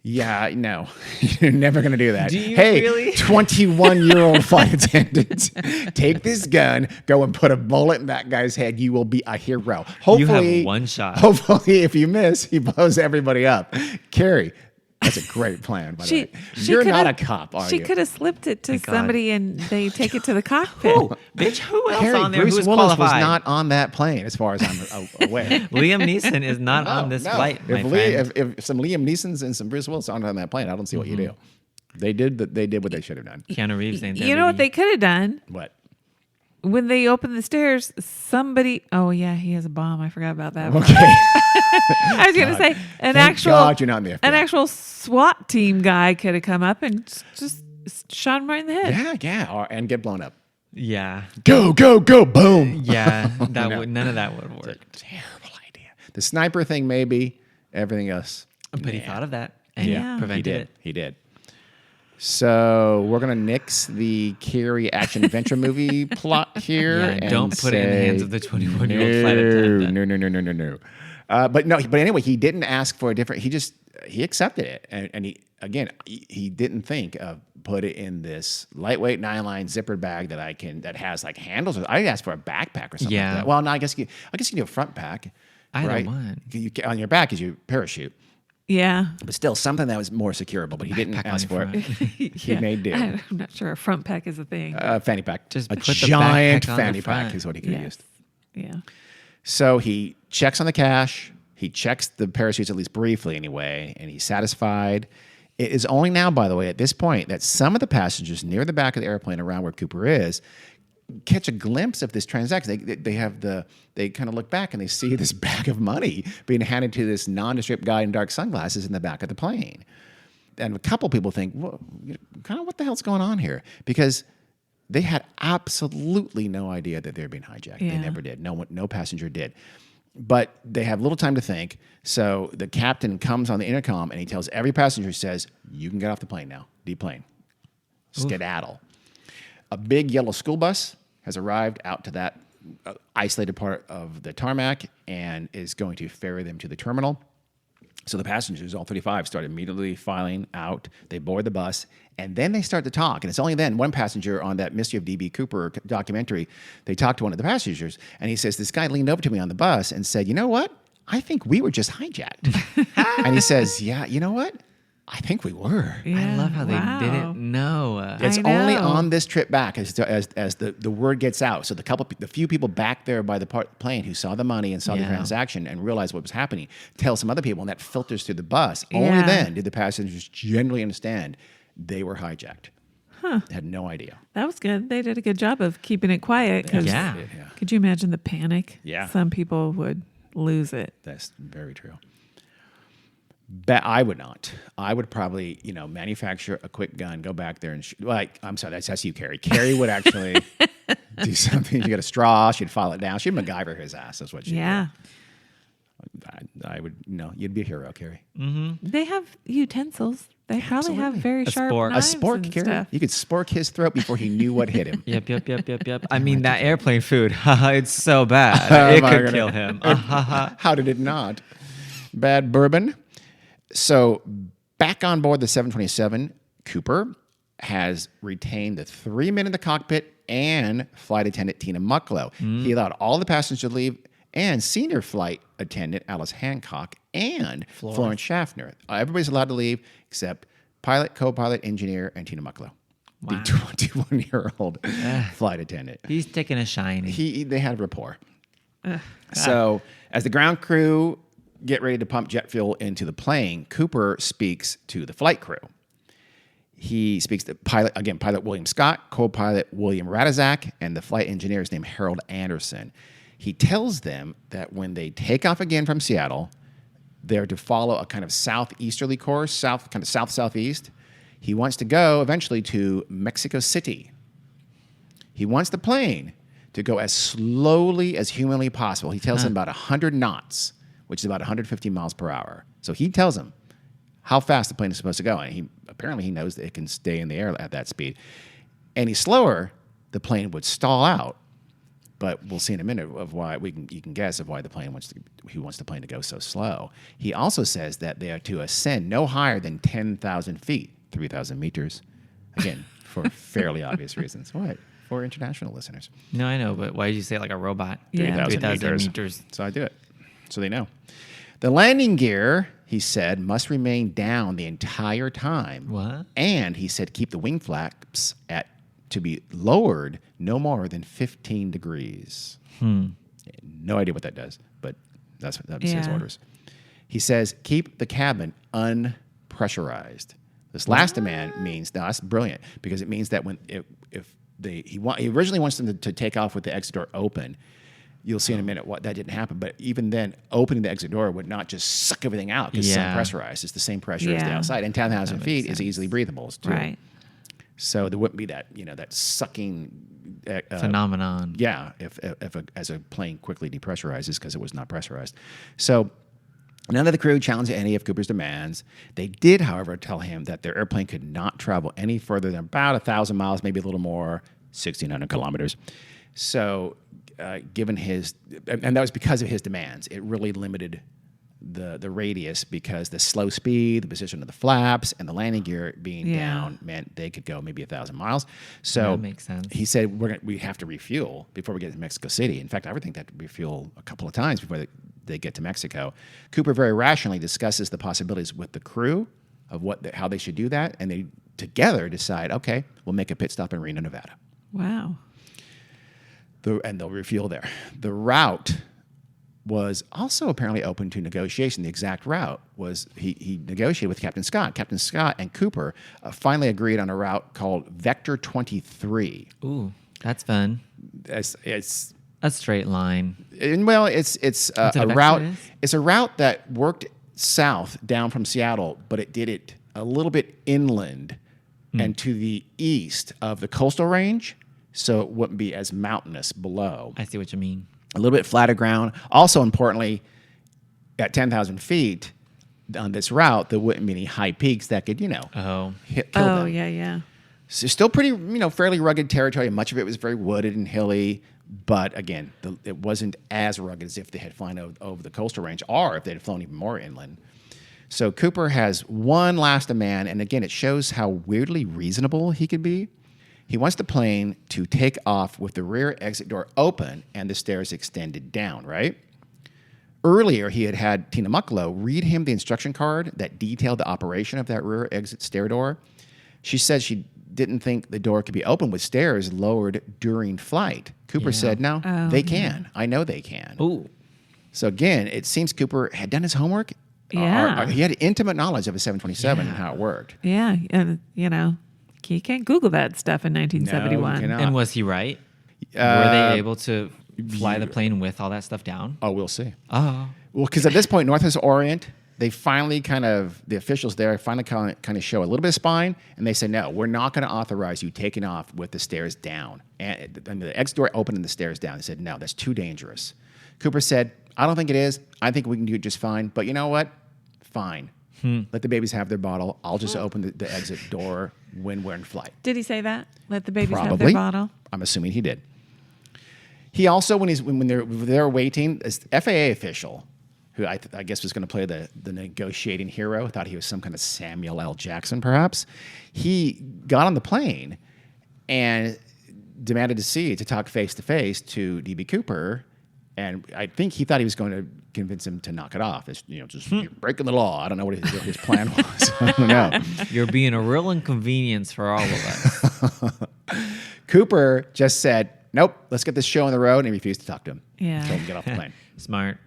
Yeah, no, you're never going to do that. Do you hey, really? 21-year-old flight attendant, take this gun, go and put a bullet in that guy's head. You will be a hero. Hopefully, You have one shot. Hopefully, if you miss, he blows everybody up. Carrie, that's a great plan, by the way. You're not a cop, are you? She could have slipped it to Thank God. somebody and they take it to the cockpit. Bitch, who else Carrie, on there Bruce who is Willis qualified? was not on that plane, as far as I'm aware. Liam Neeson is not on this flight, my friend. If some Liam Neesons and some Bruce Willis aren't on that plane, I don't see what you do. They did what they should have done. Keanu Reeves ain't there. You know what they could have done? What? When they opened the stairs, somebody. Oh yeah, he has a bomb. I forgot about that. Okay. I was going to say an Thank actual. God you're not in the FBI. An actual SWAT team guy could have come up and just shot him right in the head. Yeah, and get blown up. Yeah. Go, boom. Yeah. None of that would work. Terrible idea. The sniper thing, maybe. Everything else. But he thought of that and Yeah. prevented it. He did. So we're gonna nix the Carrie action adventure movie plot here. Yeah, and don't put it in the hands of the 21-year-old flight attendant. No. But anyway, he didn't ask for a different. He accepted it, and he didn't think of put it in this lightweight 9-line zippered bag that has like handles. I asked for a backpack or something. Yeah. Like that. Well, no, I guess you can do a front pack. Either right? one. On your back is your parachute. Yeah. But still, something that was more securable. But he didn't Backpack on ask your for it. front. He made do. I'm not sure a front pack is a thing. Fanny pack. Just a put the giant backpack on the fanny pack front. is what he could have used. Yeah. So he checks on the cash. He checks the parachutes, at least briefly anyway, and he's satisfied. It is only now, by the way, at this point, that some of the passengers near the back of the airplane around where Cooper is catch a glimpse of this transaction. They kind of look back and they see this bag of money being handed to this nondescript guy in dark sunglasses in the back of the plane. And a couple people think, well, kind of what the hell's going on here? Because they had absolutely no idea that they were being hijacked. Yeah. They never did. No passenger did. But they have little time to think. So the captain comes on the intercom and he tells every passenger, says, you can get off the plane now. Deplane. Skedaddle. A big yellow school bus has arrived out to that isolated part of the tarmac and is going to ferry them to the terminal. So the passengers, all 35, start immediately filing out. They board the bus, and then they start to talk. And it's only then one passenger on that Mystery of D.B. Cooper documentary, they talked to one of the passengers, and he says, this guy leaned over to me on the bus and said, you know what? I think we were just hijacked. And he says, yeah, you know what? I think we were. Yeah. I love how they didn't know. It's I only know. on this trip back as the word gets out. So the few people back there by the plane who saw the money and saw the Yeah. transaction and realized what was happening tell some other people, and that filters through the bus. Only Yeah. then did the passengers generally understand they were hijacked. They had no idea. That was good. They did a good job of keeping it quiet. 'Cause Yeah. Could you imagine the panic? Yeah. Some people would lose it. That's very true. But I would not. I would probably, manufacture a quick gun, go back there and I'm sorry, that's you, Carrie. Carrie would actually do something. She got a straw. She'd file it down. She'd MacGyver his ass. That's what she'd Yeah. do. I would, you'd be a hero, Carrie. They have utensils. They probably have Absolutely. very sharp spork. knives A spork, and Carrie. stuff. You could spork his throat before he knew what hit him. Yep. I mean, that airplane food, it's so bad. Oh It my could goodness. kill him. How did it not? Bad bourbon. So back on board the 727, Cooper has retained the 3 men in the cockpit and flight attendant Tina Mucklow. He allowed all the passengers to leave and senior flight attendant Alice Hancock and Florence Schaffner. Everybody's allowed to leave except pilot, co-pilot, engineer, and Tina Mucklow, the 21-year-old flight attendant. He's taking a shiny. They had rapport. So as the ground crew get ready to pump jet fuel into the plane, Cooper speaks to the flight crew. He speaks to pilot William Scott, co-pilot William Radizak, and the flight engineer is named Harold Anderson. He tells them that when they take off again from Seattle, they're to follow a kind of southeasterly course, southeast. He wants to go eventually to Mexico City. He wants the plane to go as slowly as humanly possible. He tells them about 100 knots, which is about 150 miles per hour. So he tells them how fast the plane is supposed to go. And he knows that it can stay in the air at that speed. Any slower, the plane would stall out. But we'll see in a minute of why you can guess of why he wants the plane to go so slow. He also says that they are to ascend no higher than 10,000 feet, 3,000 meters. Again, for fairly obvious reasons. What? For international listeners. No, I know, but why did you say it like a robot? Yeah. 3,000 meters. meters. So I do it. So they know. The landing gear, he said, must remain down the entire time. What? And he said keep the wing flaps to be lowered no more than 15 degrees. No idea what that does, but that was his orders. He says keep the cabin unpressurized. This last demand means, now that's brilliant, because it means that he originally wants them to take off with the exit door open. You'll see in a minute what that didn't happen, but even then, opening the exit door would not just suck everything out because it's unpressurized. It's the same pressure as the outside, and 10,000 feet is easily breathable too. Right. So there wouldn't be that that sucking phenomenon. Yeah, as a plane quickly depressurizes because it was not pressurized. So none of the crew challenged any of Cooper's demands. They did, however, tell him that their airplane could not travel any further than about 1,000 miles, maybe a little more, 1,600 kilometers. So given and that was because of his demands, it really limited the radius, because the slow speed, the position of the flaps, and the landing gear being down meant they could go maybe 1,000 miles. So that makes sense. He said we have to refuel before we get to Mexico City. In fact, I would think they have to refuel a couple of times before they get to Mexico. Cooper very rationally discusses the possibilities with the crew of how they should do that, and they together decide, okay, we'll make a pit stop in Reno, Nevada. Wow. And they'll refuel there. The route was also apparently open to negotiation. The exact route was he negotiated with Captain Scott. Captain Scott and Cooper finally agreed on a route called Vector 23. Ooh, that's fun. It's a straight line. Well, it's a route. Is? It's a route that worked south down from Seattle, but it did it a little bit inland and to the east of the coastal range, so it wouldn't be as mountainous below. I see what you mean. A little bit flatter ground. Also, importantly, at 10,000 feet on this route, there wouldn't be any high peaks that could, kill them. Yeah. So still pretty, fairly rugged territory. Much of it was very wooded and hilly. But again, it wasn't as rugged as if they had flown over the coastal range, or if they had flown even more inland. So Cooper has one last demand, and again, it shows how weirdly reasonable he could be. He wants the plane to take off with the rear exit door open and the stairs extended down, right? Earlier, he had Tina Mucklow read him the instruction card that detailed the operation of that rear exit stair door. She said she didn't think the door could be opened with stairs lowered during flight. Cooper said, no, they can. I know they can. Ooh. So again, it seems Cooper had done his homework. Yeah. He had intimate knowledge of a 727 and how it worked. Yeah. And, you can't Google that stuff in 1971. No, you cannot. And was he right? Were they able to fly the plane with all that stuff down? Oh, we'll see. Oh. Well, because at this point, Northwest Orient, they finally the officials there finally kind of show a little bit of spine, and they say, no, we're not going to authorize you taking off with the stairs down. And the exit door open and the stairs down. They said, no, that's too dangerous. Cooper said, I don't think it is. I think we can do it just fine. But you know what? Fine. Let the babies have their bottle. I'll just open the exit door when we're in flight. Did he say that? Let the babies have Probably. their bottle? I'm assuming he did. He also, when they're waiting, this FAA official, who I guess was going to play the negotiating hero, thought he was some kind of Samuel L. Jackson, perhaps. He got on the plane and demanded to talk face to face to D.B. Cooper, and I think he thought he was going to convince him to knock it off. It's, just you're breaking the law. I don't know what his plan was. I don't know. You're being a real inconvenience for all of us. Cooper just said, "Nope, let's get this show on the road," and he refused to talk to him. Yeah. Told him to get off the plane. Smart.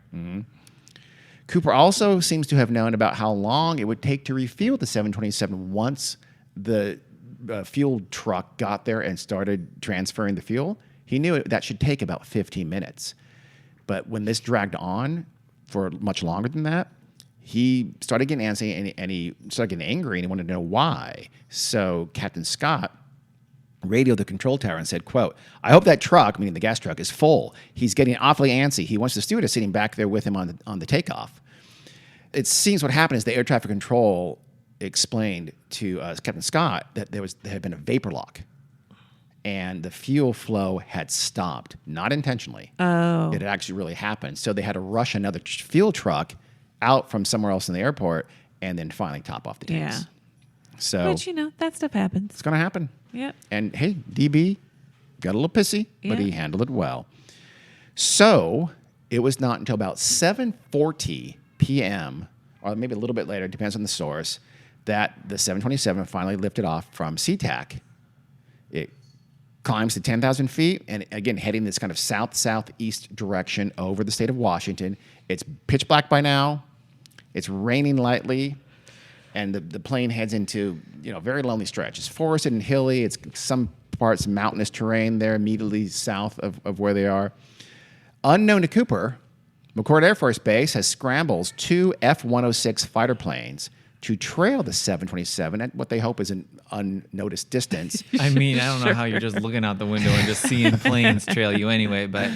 Cooper also seems to have known about how long it would take to refuel the 727 once the fuel truck got there and started transferring the fuel. He knew that should take about 15 minutes. But when this dragged on for much longer than that, he started getting antsy and he started getting angry and he wanted to know why. So Captain Scott radioed the control tower and said, quote, "I hope that truck," meaning the gas truck, "is full. He's getting awfully antsy. He wants the stewardess sitting back there with him on the takeoff." It seems what happened is the air traffic control explained to Captain Scott that there had been a vapor lock and the fuel flow had stopped, not intentionally. Oh. It had actually really happened. So they had to rush another fuel truck out from somewhere else in the airport and then finally top off the tanks. Yeah. So But, that stuff happens. it's going to happen. Yep. And hey, DB got a little pissy, but Yeah. he handled it well. So it was not until about 7:40 p.m., or maybe a little bit later, depends on the source, that the 727 finally lifted off from SeaTac. It climbs to 10,000 feet, and again, heading this kind of south-southeast direction over the state of Washington. It's pitch black by now. It's raining lightly. And the plane heads into a very lonely stretch. It's forested and hilly. It's some parts mountainous terrain there immediately south of where they are. Unknown to Cooper, McChord Air Force Base has scrambles 2 F-106 fighter planes to trail the 727 at what they hope is an unnoticed distance. I mean, I don't know how you're just looking out the window and just seeing planes trail you anyway, but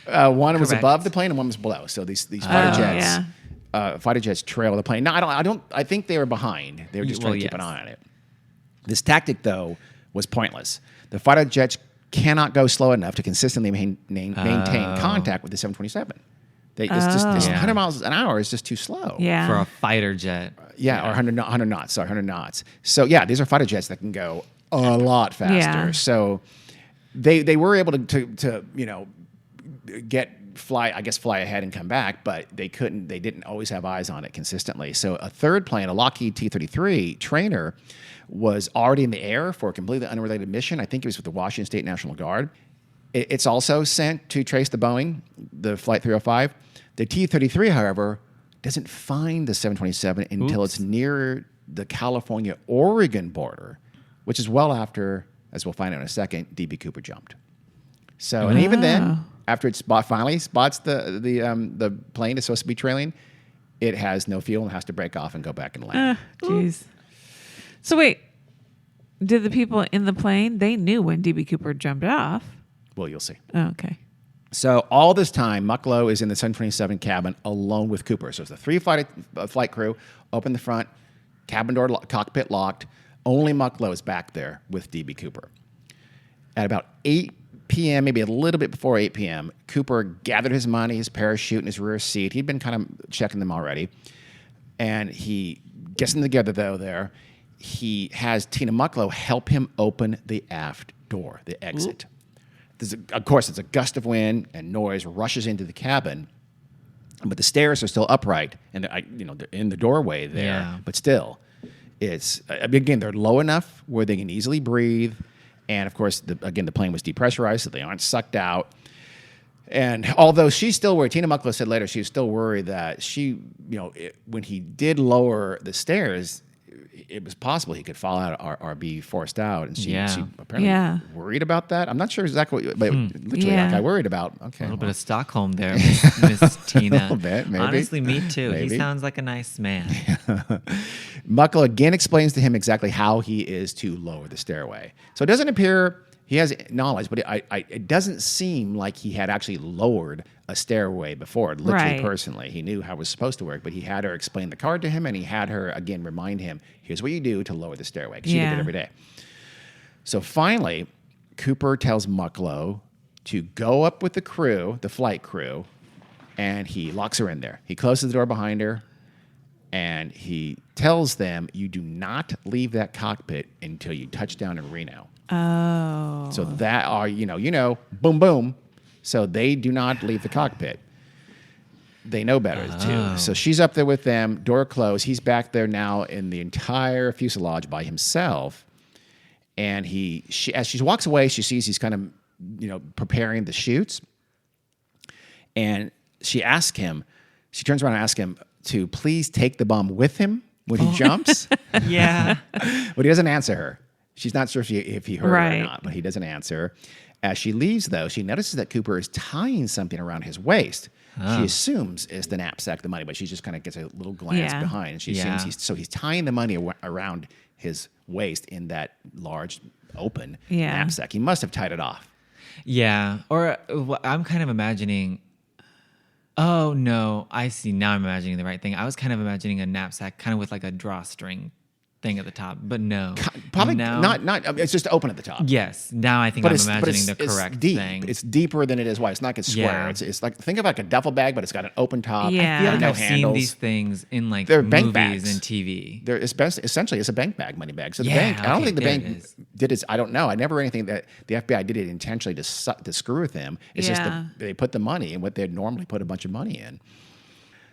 One was Correct. above the plane and one was below. So these fighter jets. Yeah. Fighter jets trail the plane. No, I think they were behind. They were just trying to keep an yes. eye on it. This tactic, though, was pointless. The fighter jets cannot go slow enough to consistently maintain contact with the 727. It's just 100 miles an hour is just too slow. Yeah. for a fighter jet. Yeah, or 100 knots. Sorry, 100 knots. So yeah, these are fighter jets that can go a lot faster. Yeah. So they were able to fly ahead and come back, but they didn't always have eyes on it consistently. So a third plane, a Lockheed T-33 trainer, was already in the air for a completely unrelated mission. I think it was with the Washington State National Guard. It's also sent to trace the Boeing, the Flight 305. The T-33, however, doesn't find the 727 until it's near the California-Oregon border, which is well after, as we'll find out in a second, D.B. Cooper jumped. So, and even then, after it finally spots the plane it's supposed to be trailing, it has no fuel and has to break off and go back and land. Jeez. So wait, did the people in the plane, they knew when D.B. Cooper jumped off? Well, you'll see. Oh, okay. So all this time, Mucklow is in the 727 cabin alone with Cooper. So it's the three flight crew, open the front, cabin door, cockpit locked. Only Mucklow is back there with D.B. Cooper. At about 8 p.m., maybe a little bit before 8 p.m., Cooper gathered his money, his parachute, and his rear seat. He'd been kind of checking them already. And he gets them together, though, there. He has Tina Mucklow help him open the aft door, the exit. Of course, it's a gust of wind and noise rushes into the cabin, but the stairs are still upright, and they're in the doorway there. Yeah. But still, it's again they're low enough where they can easily breathe, and of course, the plane was depressurized, so they aren't sucked out. And although she's still worried, Tina Mucklow said later she was still worried that when he did lower the stairs, it was possible he could fall out or be forced out, and she apparently worried about that. I'm not sure exactly, but literally, like I worried about. Okay, A little bit of Stockholm there, Miss Tina. A little bit, maybe. Honestly, me too. Maybe. He sounds like a nice man. Mucklow again explains to him exactly how he is to lower the stairway. So it doesn't appear He has knowledge, but it doesn't seem like he had actually lowered a stairway before, literally personally. He knew how it was supposed to work, but he had her explain the card to him, and he had her, again, remind him, here's what you do to lower the stairway, because she did it every day. So finally, Cooper tells Mucklow to go up with the crew, the flight crew, and he locks her in there. He closes the door behind her, and he tells them, you do not leave that cockpit until you touch down in Reno. Oh. So that are, boom, boom. So they do not leave the cockpit. They know better, too. So she's up there with them, door closed. He's back there now in the entire fuselage by himself. And as she walks away, she sees he's kind of, preparing the chutes. And she turns around and asks him to please take the bomb with him when he jumps. Yeah. But he doesn't answer her. She's not sure if he heard her or not, but he doesn't answer. As she leaves, though, she notices that Cooper is tying something around his waist. She assumes it's the knapsack, the money, but she just kind of gets a little glance behind. And she assumes he's tying the money around his waist in that large open knapsack. He must have tied it off. Yeah. Or I'm kind of imagining... Oh, no. I see. Now I'm imagining the right thing. I was kind of imagining a knapsack kind of with like a drawstring thing at the top, but no. Probably now, not. It's just open at the top. Yes. Now I think I'm imagining the correct thing. It's deeper than it is wide. It's not like a square. Yeah. It's like, think of like a duffel bag, but it's got an open top. Yeah. I feel like no I've handles. seen these things in like They're bank movies bags. and TV. Essentially, it's a bank bag, money bag. So the Yeah, bank, I don't okay, think the there bank it is. did it. I don't know. I never read anything that the FBI did it intentionally to screw with him. It's just they put the money in what they'd normally put a bunch of money in.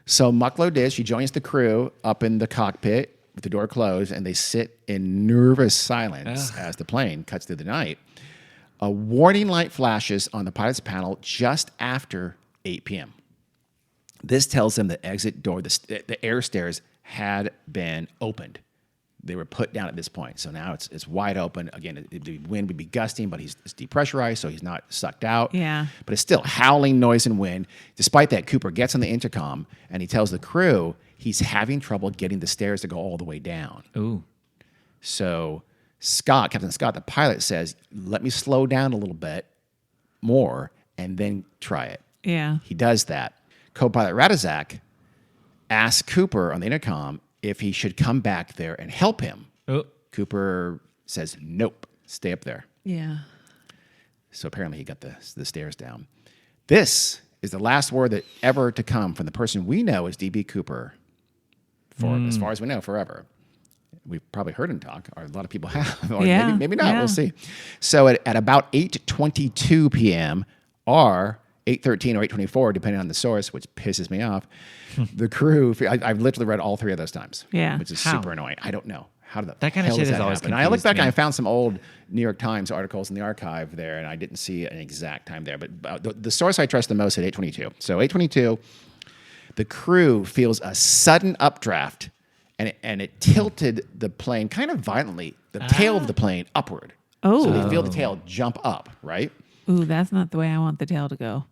So Mucklow did. She joins the crew up in the cockpit with the door closed, and they sit in nervous silence as the plane cuts through the night. A warning light flashes on the pilot's panel just after 8 p.m. This tells them the exit door, the air stairs, had been opened. They were put down at this point. So now it's wide open. Again, the wind would be gusting, but it's depressurized, so he's not sucked out. Yeah. But it's still howling noise and wind. Despite that, Cooper gets on the intercom, and he tells the crew he's having trouble getting the stairs to go all the way down. Ooh. So Captain Scott, the pilot, says, let me slow down a little bit more and then try it. Yeah. He does that. Co-pilot Radizak asks Cooper on the intercom if he should come back there and help him. Oh. Cooper says, nope, stay up there. Yeah. So apparently he got the stairs down. This is the last word that ever to come from the person we know as D.B. Cooper for, as far as we know, forever. We've probably heard him talk, or a lot of people have, or maybe not. We'll see. So at about 8:22 p.m. or 8:13 or 8:24, depending on the source, which pisses me off, the crew, I've literally read all three of those times, which is super annoying. I don't know. How did that kind of shit is always happen? I looked confused back me. and I found some old New York Times articles in the archive there, and I didn't see an exact time there. But the source I trust the most at 8:22. So 8:22, the crew feels a sudden updraft, and it tilted the plane kind of violently, the tail of the plane upward. Oh. So they feel the tail jump up, right? Ooh, that's not the way I want the tail to go.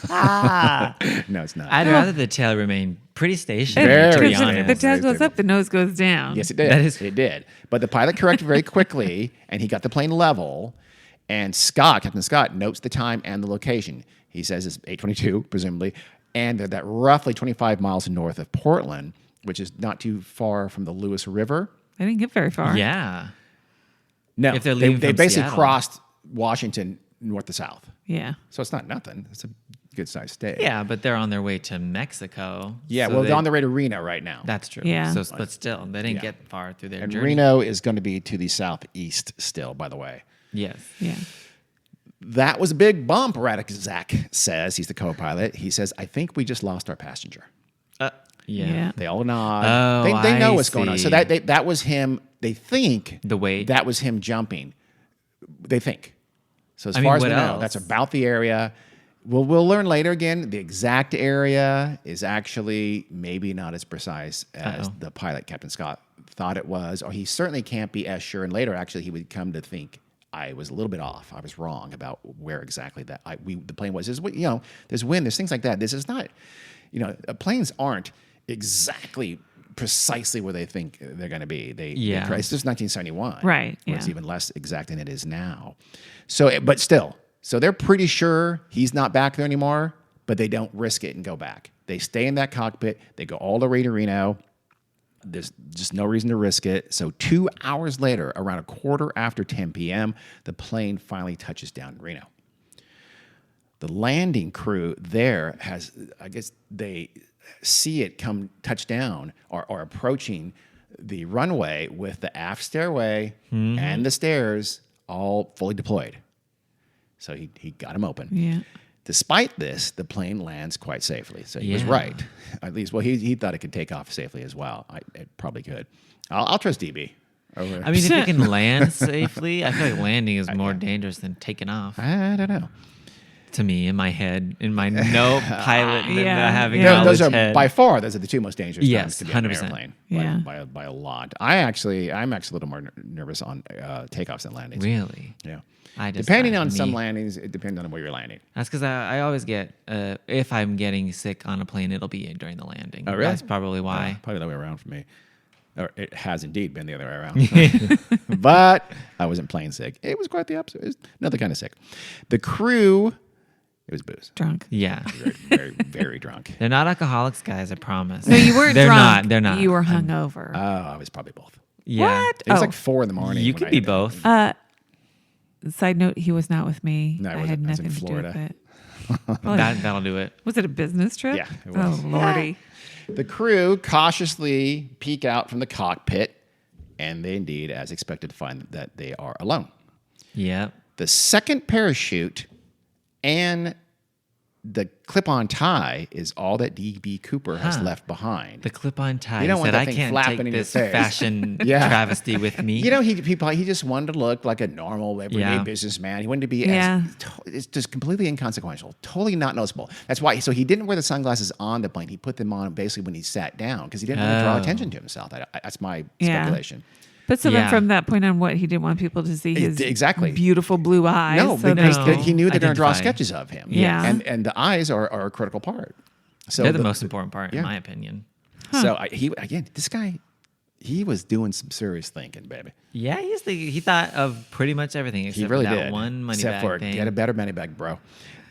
No, it's not. I'd rather the tail remain pretty stationary, Very to be honest. honest. The tail goes up, the nose goes down. Yes, it did. It did. But the pilot corrected very quickly, and he got the plane level. And Captain Scott, notes the time and the location. He says it's 8:22, presumably, and they're that roughly 25 miles north of Portland, which is not too far from the Lewis River. I didn't get very far. Yeah. No, If they're leaving they from basically Seattle. crossed Washington north to south. Yeah. So it's not nothing. It's a good sized state. Yeah, but they're on their way to Mexico. Yeah, so well, they're on their way to Reno right now. That's true. Yeah. So, but still, they didn't get far through their And journey. Reno is going to be to the southeast still, by the way. Yes. Yeah. That was a big bump, Radizak says. He's the co-pilot. He says, I think we just lost our passenger. Yeah. They all nod. Oh, they know I what's going on. So see. that was him. They think The weight. that was him jumping. They think. So as I mean, far as we what know, else? that's about the area. We'll learn later again. The exact area is actually maybe not as precise as the pilot, Captain Scott, thought it was, or he certainly can't be as sure. And later, actually, he would come to think I was a little bit off. I was wrong about where exactly the plane was. There's wind. There's things like that. This is not. Planes aren't exactly precisely where they think they're going to be. Yeah. It's just 1971. Right, Where it's yeah. even less exact than it is now. So, but still, so they're pretty sure he's not back there anymore, but they don't risk it and go back. They stay in that cockpit. They go all the way to Reno. There's just no reason to risk it. So 2 hours later, around a quarter after 10 p.m., the plane finally touches down in Reno. The landing crew there I guess they see it touch down or approaching the runway with the aft stairway and the stairs all fully deployed. So he got them open. Yeah. Despite this, the plane lands quite safely. So he was right. At least, well, he thought it could take off safely as well. It probably could. I'll trust DB. I mean, if it can land safely, I feel like landing is more dangerous than taking off. I don't know. To me, in my head, in my no pilot Yeah, having yeah. knowledge Those are head. by far those are the two most dangerous Yes, times to be on an 100%. airplane. Yeah. By a lot. I'm actually a little more nervous on takeoffs than landings. Really? Yeah. Depending Depending on some landings, it depends on where you're landing. That's because I always get, if I'm getting sick on a plane, it'll be during the landing. Oh, really? That's probably why. Probably the other way around for me. Or it has indeed been the other way around. But I wasn't plain sick. It was quite the opposite. It was another kind of sick. The crew, it was booze. Drunk. Yeah. Very, very, very drunk. They're not alcoholics, guys, I promise. No, you weren't They're drunk. not. They're not. You were hungover. Oh, I was probably both. Yeah. What? It was Oh. like 4 a.m. You when could I be hit that. both. Side note, he was not with me. No, I I wasn't. had I was in nothing to do with Florida. it. Well, That'll do it. was it a business trip? Yeah, it was. Oh, Lordy. The crew cautiously peek out from the cockpit, and they indeed, as expected, find that they are alone. Yep. The second parachute and the clip-on tie is all that D.B. Cooper has left behind. The clip-on tie You don't want said, that I thing can't flapping take in your this face." fashion Yeah. travesty with me. You know, he just wanted to look like a normal, everyday Yeah. businessman. He wanted to be Yeah. it's just completely inconsequential, totally not noticeable. That's why. So he didn't wear the sunglasses on the plane. He put them on basically when he sat down because he didn't want to draw Oh. attention to himself. That's my Yeah. speculation. But so then Yeah. from that point on, what? He didn't want people to see his Exactly. beautiful blue eyes. No, so because No. he knew they're going to draw Identify. sketches of him. Yeah. and the eyes are a critical part. So They're the most important part, yeah. in my opinion. So this guy, he was doing some serious thinking, baby. Yeah, he thought of pretty much everything except He really for that did. one money Except bag for thing. get a better money bag, bro.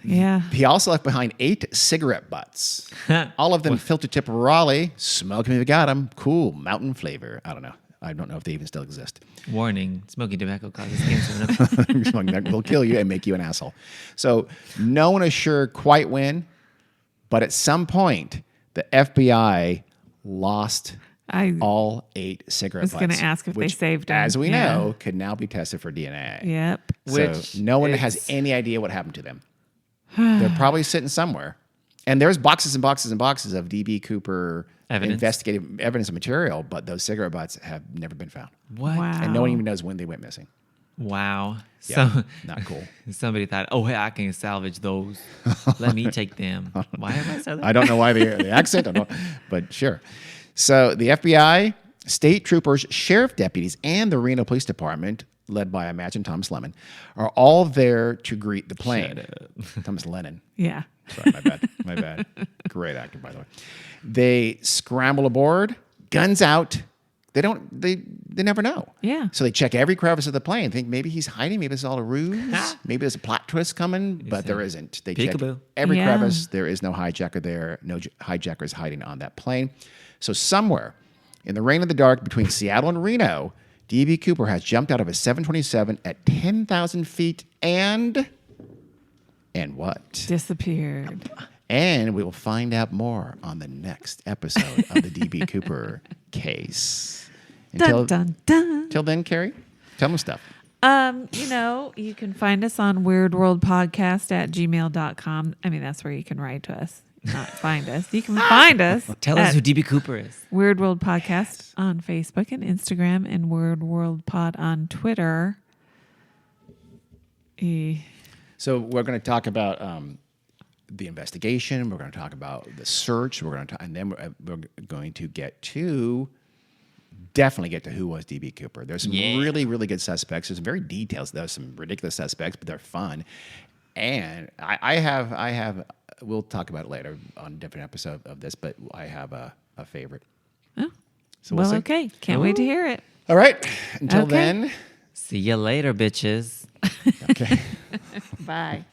Yeah. He also left behind 8 cigarette butts. All of them filter tip Raleigh. Smoke 'em if you got 'em. Cool mountain flavor. I don't know. I don't know if they even still exist. Warning: smoking tobacco causes cancer. That will kill you and make you an asshole. So no one is sure quite when, but at some point, the FBI lost I all 8 cigarette was butts. gonna ask if they which, saved 'em. as we Yeah. know, could now be tested for DNA. Yep. So Which no one has it's- any idea what happened to them. They're probably sitting somewhere. And there's boxes and boxes and boxes of D.B. Cooper Evidence. investigative evidence and material, but those cigarette butts have never been found. What? Wow. And no one even knows when they went missing. Wow. Yeah, So not cool. somebody thought, oh, hey, I can salvage those. Let me take them. Why have I said that? I don't know why the accent, I don't, but sure. So the FBI, state troopers, sheriff deputies, and the Reno Police Department, led by, I imagine, Thomas Lemon, are all there to greet the plane. Thomas Lennon. Yeah. Sorry, my bad. Great actor, by the way. They scramble aboard, guns out. They never know. Yeah. So they check every crevice of the plane, think maybe he's hiding, maybe it's all a ruse, maybe there's a plot twist coming, but there isn't. They check Peekaboo. every Yeah. crevice. There is no hijacker there. No hijackers hiding on that plane. So somewhere in the rain of the dark between Seattle and Reno, D.B. Cooper has jumped out of a 727 at 10,000 feet and what? Disappeared. And we will find out more on the next episode of the D.B. Cooper case. Dun, dun, dun. Till then, Carrie, tell them stuff. You can find us on weirdworldpodcast@gmail.com. I mean, that's where you can write to us, not find us. You can find us. Tell us at who DB Cooper is. Weird World Podcast on Facebook and Instagram, and Weird World Pod on Twitter. So we're going to talk about the investigation. We're going to talk about the search. We're going to, and then we're going to definitely get to who was D.B. Cooper. There's some really, really good suspects. There's some very details. There's some ridiculous suspects, but they're fun. And I have. We'll talk about it later on a different episode of this, but I have a favorite. Oh, So we'll Well, see. okay. Can't wait to hear it. All right. Until Okay. then. See you later, bitches. Okay. Bye.